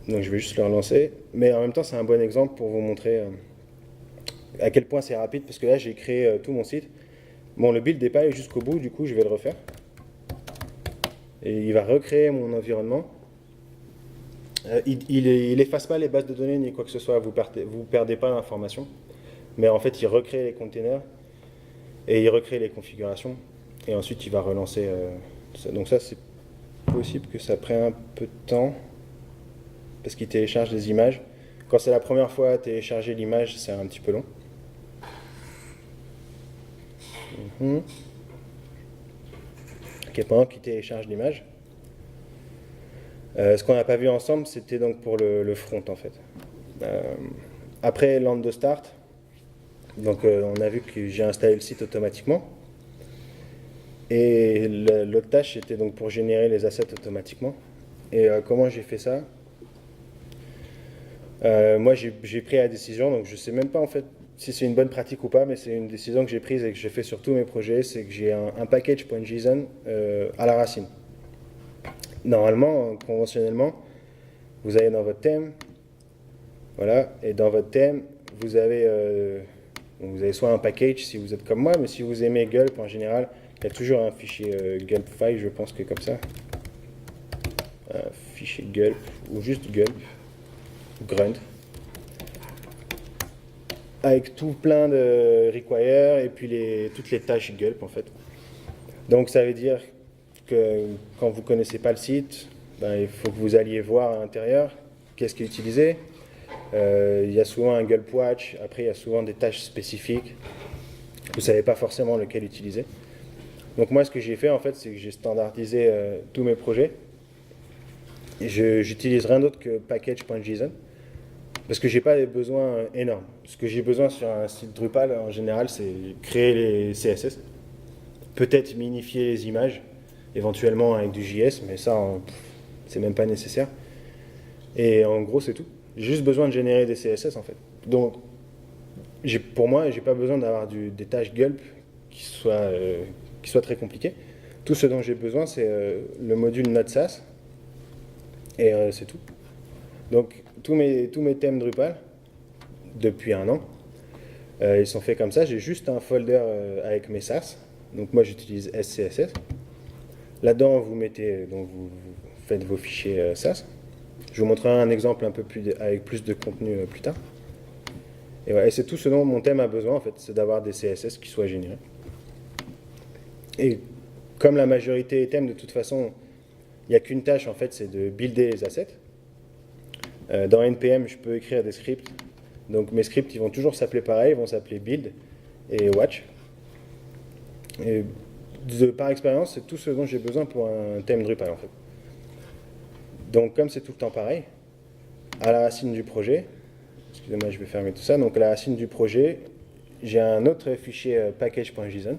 Donc je vais juste le relancer. Mais en même temps c'est un bon exemple pour vous montrer à quel point c'est rapide, parce que là j'ai créé tout mon site. Bon, le build n'est pas allé jusqu'au bout, du coup je vais le refaire. Et il va recréer mon environnement. Il efface pas les bases de données ni quoi que ce soit, vous perdez pas l'information. Mais en fait il recrée les containers et il recrée les configurations. Et ensuite il va relancer tout ça. Donc ça c'est possible que ça prenne un peu de temps, parce qu'il télécharge des images. Quand c'est la première fois à télécharger l'image, c'est un petit peu long. Ok, pendant qu'il télécharge l'image. Ce qu'on n'a pas vu ensemble, c'était donc pour le front en fait. Après Lando Start, donc on a vu que j'ai installé le site automatiquement. Et l'autre tâche était donc pour générer les assets automatiquement. Et comment j'ai fait ça? Moi j'ai pris la décision, donc je sais même pas en fait si c'est une bonne pratique ou pas, mais c'est une décision que j'ai prise et que j'ai fait sur tous mes projets, c'est que j'ai un package.json à la racine. Normalement, conventionnellement, vous allez dans votre thème, voilà, et dans votre thème, vous avez soit un package si vous êtes comme moi, mais si vous aimez Gulp en général, il y a toujours un fichier Gulp file, je pense que comme ça. Un fichier Gulp, ou juste Gulp, Grunt. Avec tout plein de require et puis toutes les tâches Gulp en fait. Donc ça veut dire que quand vous ne connaissez pas le site, ben, il faut que vous alliez voir à l'intérieur qu'est-ce qui est utilisé. Il y a souvent un gulp watch, après il y a souvent des tâches spécifiques. Vous ne savez pas forcément lequel utiliser. Donc moi, ce que j'ai fait, en fait, c'est que j'ai standardisé tous mes projets. J'utilise rien d'autre que package.json parce que j'ai pas des besoins énormes. Ce que j'ai besoin sur un site Drupal, en général, c'est créer les CSS, peut-être minifier les images, éventuellement avec du JS, mais ça, c'est même pas nécessaire. Et en gros, c'est tout. J'ai juste besoin de générer des CSS, en fait. Donc, pour moi, j'ai pas besoin d'avoir des tâches gulp qui soient très compliquées. Tout ce dont j'ai besoin, c'est le module Node.js, et c'est tout. Donc, tous mes thèmes Drupal, depuis un an, ils sont faits comme ça. J'ai juste un folder avec mes SAS. Donc, moi, j'utilise SCSS. Là-dedans, vous faites vos fichiers SAS. Je vous montrerai un exemple un peu avec plus de contenu plus tard. Et, voilà, et c'est tout ce dont mon thème a besoin, en fait, c'est d'avoir des CSS qui soient générés. Et comme la majorité des thèmes, de toute façon, il n'y a qu'une tâche, en fait, c'est de builder les assets. Dans NPM, je peux écrire des scripts. Donc mes scripts, ils vont toujours s'appeler pareil, ils vont s'appeler build et watch. Et par expérience, c'est tout ce dont j'ai besoin pour un thème Drupal, en fait. Donc comme c'est tout le temps pareil, à la racine du projet, excusez-moi, je vais fermer tout ça. Donc à la racine du projet, j'ai un autre fichier package.json.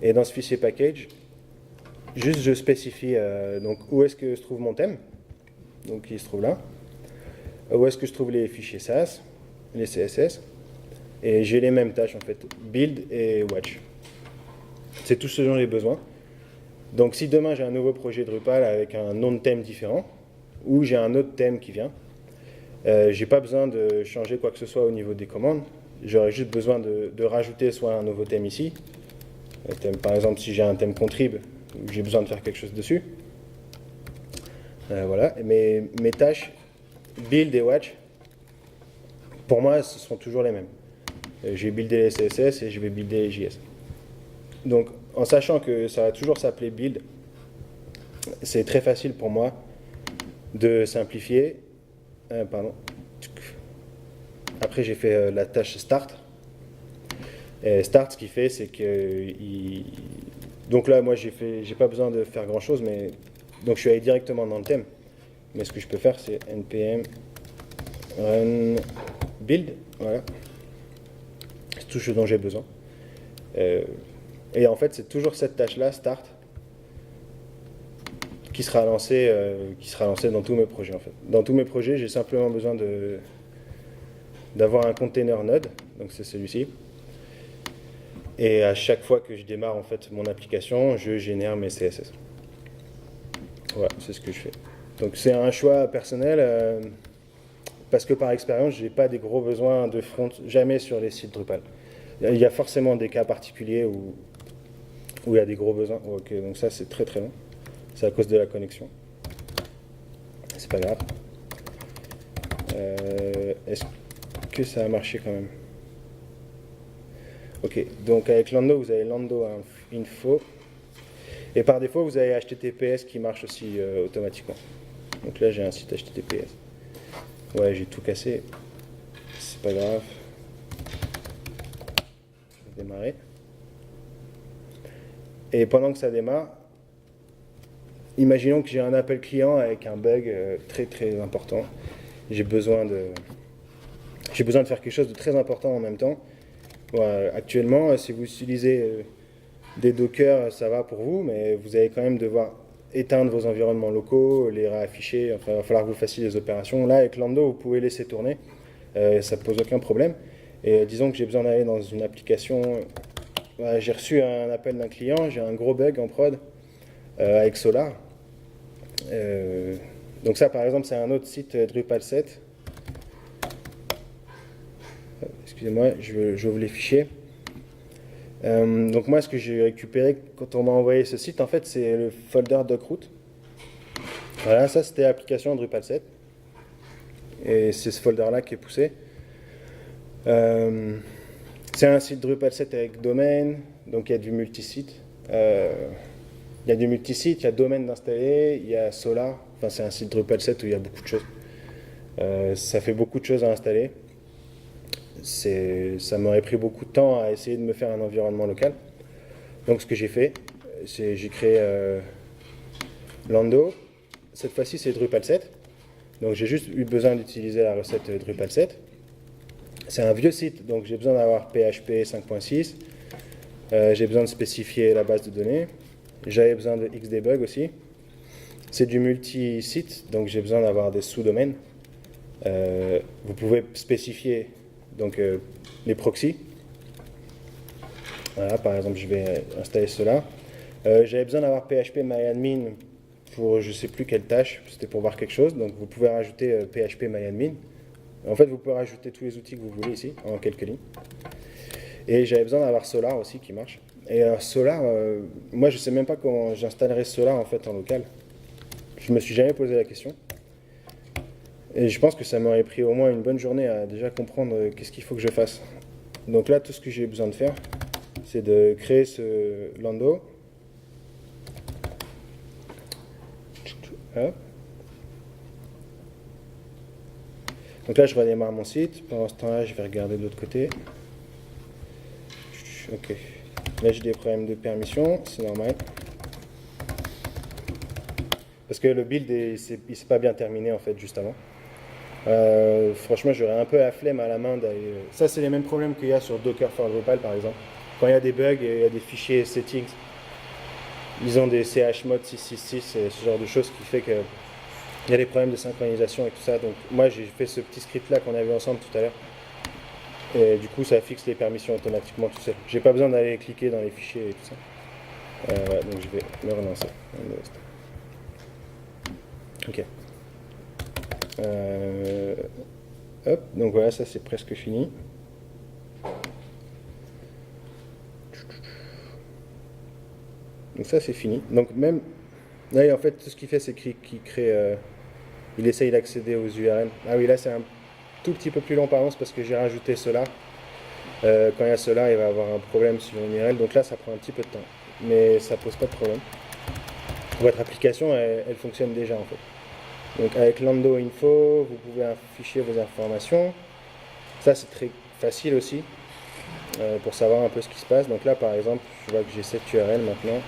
Et dans ce fichier package, juste je spécifie donc où est-ce que se trouve mon thème. Donc il se trouve là. Où est-ce que je trouve les fichiers SAS, les CSS. Et j'ai les mêmes tâches en fait, build et watch. C'est tout ce dont j'ai besoin. Donc si demain j'ai un nouveau projet Drupal avec un nom de thème différent, ou j'ai un autre thème qui vient, j'ai pas besoin de changer quoi que ce soit au niveau des commandes. J'aurais juste besoin de rajouter soit un nouveau thème ici. Par exemple, si j'ai un thème contrib, j'ai besoin de faire quelque chose dessus. Voilà. Et mes tâches build et watch, pour moi, ce sont toujours les mêmes. Je vais builder les CSS et je vais builder les JS. Donc, en sachant que ça va toujours s'appeler build, c'est très facile pour moi de simplifier. Pardon. Après, j'ai fait la tâche start. Et start, ce qu'il fait, c'est que donc là, moi, j'ai pas besoin de faire grand chose, mais donc je suis allé directement dans le thème. Mais ce que je peux faire, c'est npm run build. Voilà. C'est tout ce dont j'ai besoin. Et en fait, c'est toujours cette tâche-là, start, qui sera lancée dans tous mes projets. En fait. Dans tous mes projets, j'ai simplement besoin d'avoir un container Node, donc c'est celui-ci. Et à chaque fois que je démarre en fait mon application, je génère mes CSS. Voilà, c'est ce que je fais. Donc c'est un choix personnel, parce que par expérience, je n'ai pas des gros besoins de front, jamais sur les sites Drupal. Il y a forcément des cas particuliers où il y a des gros besoins. Oh, ok, donc ça c'est très très long. C'est à cause de la connexion. C'est pas grave. Est-ce que ça a marché quand même? Ok, donc avec Lando, vous avez Lando Info. Et par défaut, vous avez HTTPS qui marche aussi automatiquement. Donc là, j'ai un site HTTPS. Ouais, j'ai tout cassé. C'est pas grave. Je vais démarrer. Et pendant que ça démarre, imaginons que j'ai un appel client avec un bug très très important. J'ai besoin de faire quelque chose de très important en même temps. Voilà, actuellement, si vous utilisez des Docker, ça va pour vous, mais vous allez quand même devoir éteindre vos environnements locaux, les réafficher, enfin, il va falloir que vous fassiez les opérations. Là, avec Lando, vous pouvez laisser tourner, ça ne pose aucun problème. Et disons que j'ai besoin d'aller dans une application, j'ai reçu un appel d'un client, j'ai un gros bug en prod avec Solar. Donc ça, par exemple, c'est un autre site Drupal 7. Excusez-moi, j'ouvre les fichiers. Donc moi, ce que j'ai récupéré quand on m'a envoyé ce site, en fait, c'est le folder docroot. Voilà, ça c'était l'application Drupal 7. Et c'est ce folder-là qui est poussé. C'est un site Drupal 7 avec domaine, donc il y a du multisite. Il y a du multisite, il y a domaine d'installer, il y a Solar. Enfin, c'est un site Drupal 7 où il y a beaucoup de choses. Ça fait beaucoup de choses à installer. Ça m'aurait pris beaucoup de temps à essayer de me faire un environnement local. Donc ce que j'ai fait, c'est j'ai créé Lando. Cette fois-ci, c'est Drupal 7. Donc j'ai juste eu besoin d'utiliser la recette Drupal 7. C'est un vieux site, donc j'ai besoin d'avoir PHP 5.6. J'ai besoin de spécifier la base de données. J'avais besoin de Xdebug aussi. C'est du multi-site, donc j'ai besoin d'avoir des sous-domaines. Vous pouvez spécifier donc, les proxys. Voilà, par exemple, je vais installer cela. J'avais besoin d'avoir phpMyAdmin pour je ne sais plus quelle tâche, c'était pour voir quelque chose. Donc vous pouvez rajouter phpMyAdmin. En fait, vous pouvez rajouter tous les outils que vous voulez ici, en quelques lignes. Et j'avais besoin d'avoir Solar aussi qui marche. Et Solar, moi je ne sais même pas comment j'installerai Solar en fait en local. Je me suis jamais posé la question. Et je pense que ça m'aurait pris au moins une bonne journée à déjà comprendre qu'est-ce qu'il faut que je fasse. Donc là, tout ce que j'ai besoin de faire, c'est de créer ce Lando. Hop. Donc là, je redémarre mon site. Pendant ce temps-là, je vais regarder de l'autre côté. Ok. Là, j'ai des problèmes de permission, c'est normal. Parce que le build, il s'est pas bien terminé en fait, juste avant. Franchement, j'aurais un peu la flemme à la main d'aller. Ça, c'est les mêmes problèmes qu'il y a sur Docker for Drupal par exemple. Quand il y a des bugs et il y a des fichiers settings, ils ont des chmod 666 et ce genre de choses qui fait qu'il y a des problèmes de synchronisation et tout ça. Donc, moi, j'ai fait ce petit script là qu'on a vu ensemble tout à l'heure. Et du coup, ça fixe les permissions automatiquement tout seul. J'ai pas besoin d'aller cliquer dans les fichiers et tout ça. Ouais, donc, je vais me relancer. Ok. Hop, donc voilà, ça c'est presque fini. Donc ça c'est fini. Donc même là en fait tout ce qu'il fait c'est qu'il crée, il essaye d'accéder aux URL. Ah oui là c'est un tout petit peu plus long pardon, c'est parce que j'ai rajouté cela. Quand il y a cela il va avoir un problème sur une URL, donc là ça prend un petit peu de temps. Mais ça pose pas de problème. Votre application elle fonctionne déjà en fait. Donc avec Lando Info, vous pouvez afficher vos informations. Ça c'est très facile aussi pour savoir un peu ce qui se passe. Donc là par exemple, je vois que j'ai cette URL maintenant.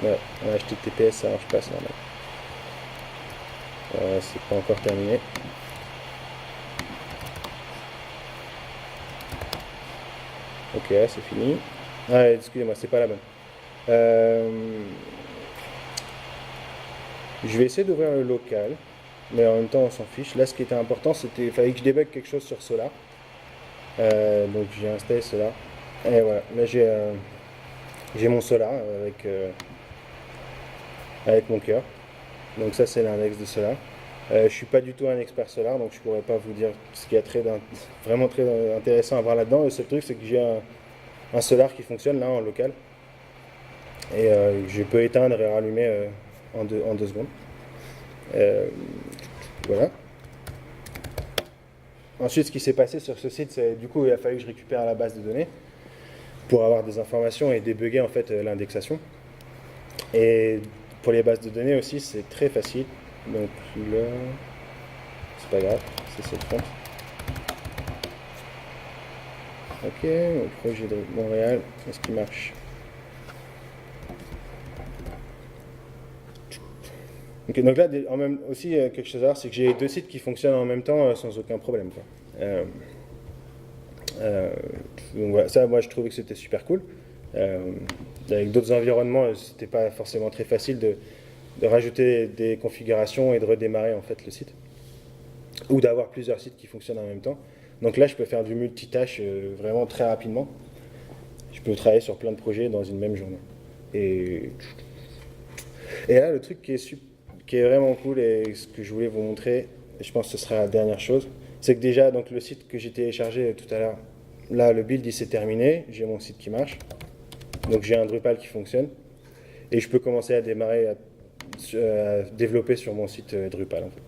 Ouais, en HTTPS ça marche pas, c'est normal. C'est pas encore terminé. Ok, c'est fini. Ah, excusez-moi, c'est pas la bonne. Je vais essayer d'ouvrir le local, mais en même temps on s'en fiche. Là ce qui était important c'était, il fallait que je débug quelque chose sur Solar. Donc j'ai installé Solar. Et voilà, là j'ai mon Solar avec mon cœur. Donc ça c'est l'index de Solar. Je suis pas du tout un expert Solar, donc je pourrais pas vous dire ce qu'il y a vraiment très intéressant à voir là-dedans. Le seul truc c'est que j'ai un Solar qui fonctionne là en local. Et je peux éteindre et rallumer en deux secondes. Voilà. Ensuite, ce qui s'est passé sur ce site, c'est du coup, il a fallu que je récupère la base de données pour avoir des informations et débugger en fait l'indexation. Et pour les bases de données aussi, c'est très facile. Donc là, c'est pas grave, c'est cette font. Ok, donc projet de Montréal, est-ce qu'il marche? Okay, donc là, aussi, quelque chose à voir, c'est que j'ai deux sites qui fonctionnent en même temps sans aucun problème. Quoi. Donc voilà, ça, moi, je trouvais que c'était super cool. Avec d'autres environnements, c'était pas forcément très facile de rajouter des configurations et de redémarrer en fait le site. Ou d'avoir plusieurs sites qui fonctionnent en même temps. Donc là, je peux faire du multitâche vraiment très rapidement. Je peux travailler sur plein de projets dans une même journée. Et là, le truc qui est vraiment cool et ce que je voulais vous montrer, et je pense que ce sera la dernière chose, c'est que déjà, donc, le site que j'ai téléchargé tout à l'heure, là, le build il s'est terminé, j'ai mon site qui marche. Donc j'ai un Drupal qui fonctionne. Et je peux commencer à démarrer, à développer sur mon site Drupal, en fait,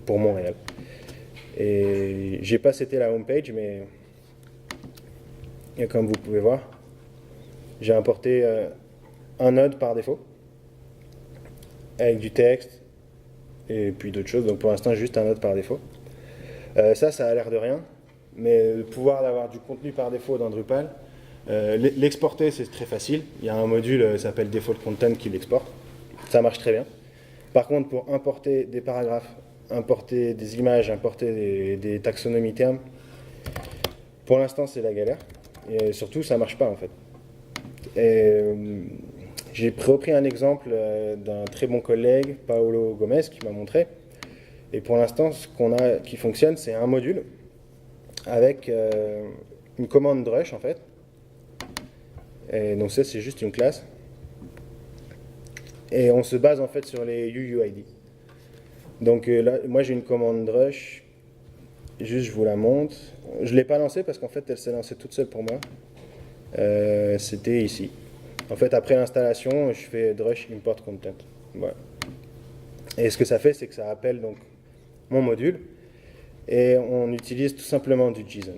pour Montréal. Et j'ai pas seté la homepage, mais comme vous pouvez voir, j'ai importé un node par défaut. avec du texte et puis d'autres choses. Donc pour l'instant, juste un note par défaut. Ça a l'air de rien, mais le pouvoir d'avoir du contenu par défaut dans Drupal, l'exporter, c'est très facile. Il y a un module qui s'appelle Default Content qui l'exporte. Ça marche très bien. Par contre, pour importer des paragraphes, importer des images, importer des taxonomies termes, pour l'instant, c'est la galère. Et surtout, ça ne marche pas, en fait. J'ai repris un exemple d'un très bon collègue, Paolo Gomez, qui m'a montré. Et pour l'instant, ce qu'on a qui fonctionne, c'est un module avec une commande Drush, en fait. Et donc ça, c'est juste une classe. Et on se base, en fait, sur les UUID. Donc là, moi, j'ai une commande Drush. Juste, je vous la montre. Je ne l'ai pas lancée parce qu'en fait, elle s'est lancée toute seule pour moi. C'était ici. En fait, après l'installation, je fais Drush import content. Voilà. Et ce que ça fait, c'est que ça appelle donc mon module et on utilise tout simplement du JSON.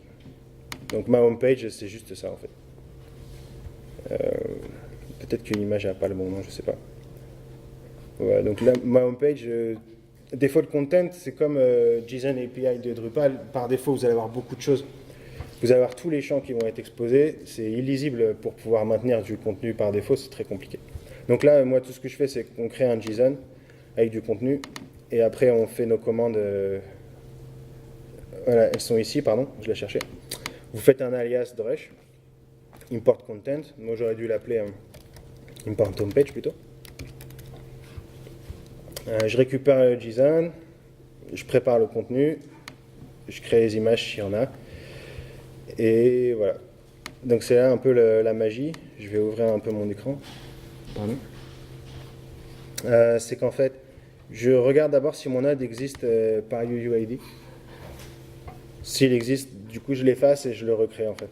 Donc ma homepage, c'est juste ça en fait. Peut-être qu'une image n'a pas le bon nom, je sais pas. Voilà, donc là, ma homepage, default content, c'est comme JSON API de Drupal. Par défaut, vous allez avoir beaucoup de choses. Vous allez avoir tous les champs qui vont être exposés. C'est illisible pour pouvoir maintenir du contenu par défaut, c'est très compliqué. Donc là, moi, tout ce que je fais, c'est qu'on crée un JSON avec du contenu. Et après, on fait nos commandes. Voilà, elles sont ici, pardon, je l'ai cherché. Vous faites un alias Drush, import content. Moi, j'aurais dû l'appeler import homepage plutôt. Je récupère le JSON, je prépare le contenu, je crée les images s'il y en a. Et voilà. Donc c'est là un peu la magie. Je vais ouvrir un peu mon écran. Pardon. C'est qu'en fait, je regarde d'abord si mon node existe par UUID. S'il existe, du coup je l'efface et je le recrée en fait.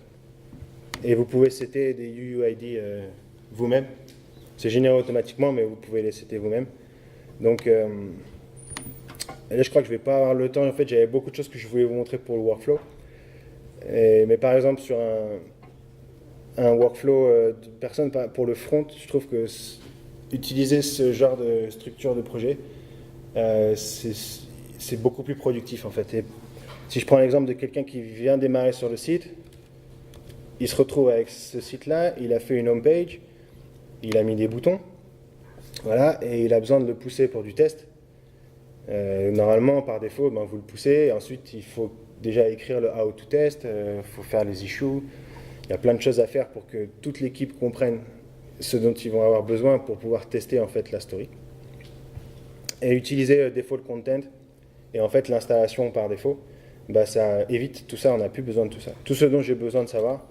Et vous pouvez setter des UUID vous-même. C'est généré automatiquement, mais vous pouvez les setter vous-même. Donc là je crois que je vais pas avoir le temps. En fait, j'avais beaucoup de choses que je voulais vous montrer pour le workflow. Mais par exemple, sur un workflow de personne pour le front, je trouve que utiliser ce genre de structure de projet, c'est beaucoup plus productif en fait. Et si je prends l'exemple de quelqu'un qui vient démarrer sur le site, il se retrouve avec ce site-là, il a fait une homepage, il a mis des boutons, voilà, et il a besoin de le pousser pour du test. Normalement, par défaut, ben, vous le poussez, et ensuite il faut déjà écrire le how to test, faut faire les issues. Il y a plein de choses à faire pour que toute l'équipe comprenne ce dont ils vont avoir besoin pour pouvoir tester en fait la story. Et utiliser default content et en fait l'installation par défaut, bah, ça évite tout ça, on n'a plus besoin de tout ça. Tout ce dont j'ai besoin de savoir,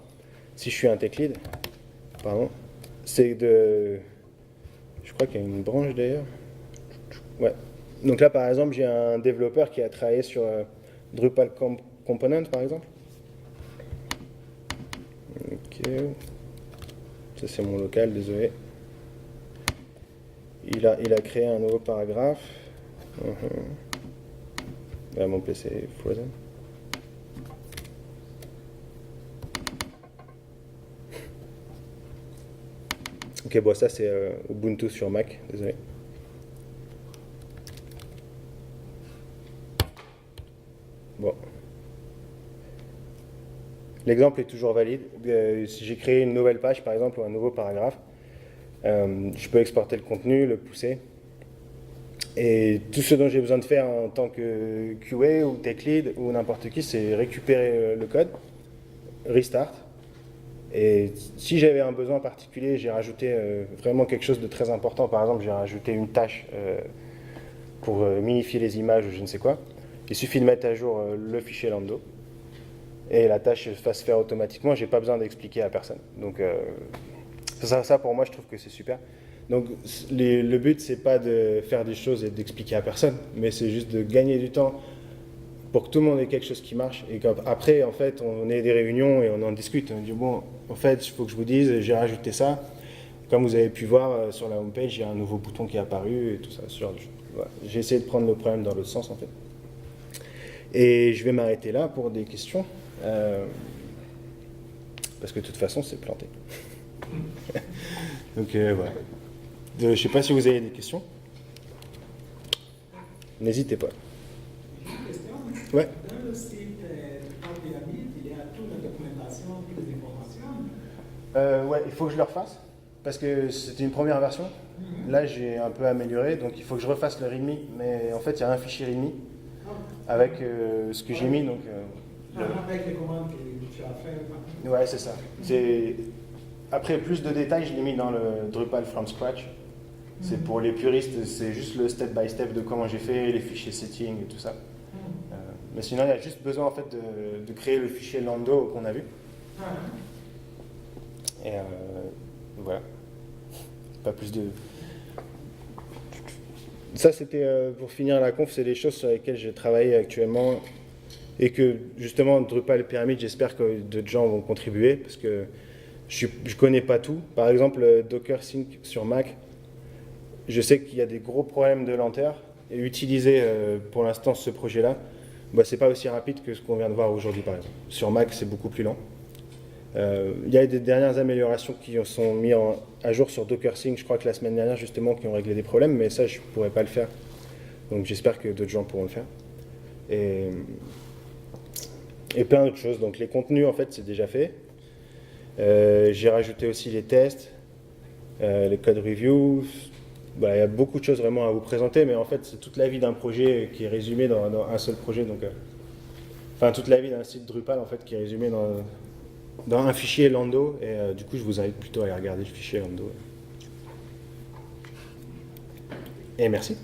si je suis un tech lead, pardon, c'est de... Je crois qu'il y a une branche d'ailleurs. Ouais. Donc là par exemple, j'ai un développeur qui a travaillé sur Drupal Component par exemple. Ok. Ça c'est mon local, désolé. Il a créé un nouveau paragraphe. Là, mon PC est frozen. Ok, bon ça c'est Ubuntu sur Mac, désolé. Bon. L'exemple est toujours valide. Si j'ai créé une nouvelle page, par exemple, ou un nouveau paragraphe, je peux exporter le contenu, le pousser. Et tout ce dont j'ai besoin de faire en tant que QA ou tech lead ou n'importe qui, c'est récupérer le code, restart. Et si j'avais un besoin particulier, j'ai rajouté vraiment quelque chose de très important. Par exemple, j'ai rajouté une tâche pour minifier les images ou je ne sais quoi. Il suffit de mettre à jour le fichier Lando. Et la tâche va se faire automatiquement, j'ai pas besoin d'expliquer à personne. Donc ça pour moi je trouve que c'est super. Donc le but c'est pas de faire des choses et d'expliquer à personne, mais c'est juste de gagner du temps pour que tout le monde ait quelque chose qui marche. Et après en fait on est des réunions et on en discute. On dit bon en fait il faut que je vous dise j'ai rajouté ça. Comme vous avez pu voir sur la homepage il y a un nouveau bouton qui est apparu et tout ça. Ce genre de choses. Voilà. J'ai essayé de prendre le problème dans l'autre sens en fait. Et je vais m'arrêter là pour des questions. Parce que de toute façon, c'est planté. Donc voilà. Je ne sais pas si vous avez des questions. n'hésitez pas. J'ai une question. Ouais. Dans le site Drupal Pyramid, il y a toute la documentation, toutes les informations. Ouais, il faut que je le refasse parce que c'était une première version. Là, j'ai un peu amélioré, donc il faut que je refasse le README. Mais en fait, il y a un fichier README avec ce que j'ai mis. Donc, Avec les commandes que tu as fait. ouais, c'est ça. Après, plus de détails, je l'ai mis dans le Drupal from scratch. C'est pour les puristes, c'est juste le step by step de comment j'ai fait, les fichiers setting et tout ça. Mais sinon, il y a juste besoin en fait de créer le fichier Lando qu'on a vu. Et voilà. Pas plus de. Ça, c'était pour finir la conf, c'est des choses sur lesquelles j'ai travaillé actuellement et que justement Drupal Pyramid, j'espère que d'autres gens vont contribuer parce que je connais pas tout. Par exemple, Docker Sync sur Mac, je sais qu'il y a des gros problèmes de lenteur et utiliser pour l'instant ce projet-là, bah, c'est pas aussi rapide que ce qu'on vient de voir aujourd'hui par exemple. Sur Mac, c'est beaucoup plus lent. Il y a des dernières améliorations qui sont mises à jour sur Docker Sync, je crois que la semaine dernière justement, qui ont réglé des problèmes, mais ça je ne pourrais pas le faire. Donc j'espère que d'autres gens pourront le faire. Et plein d'autres choses. Donc les contenus en fait c'est déjà fait. J'ai rajouté aussi les tests, les code reviews. Bah, il y a beaucoup de choses vraiment à vous présenter, mais en fait c'est toute la vie d'un projet qui est résumée dans un seul projet. Donc, enfin toute la vie d'un site Drupal en fait qui est résumée dans un fichier Lando, et du coup je vous invite plutôt à aller regarder le fichier Lando. Et merci.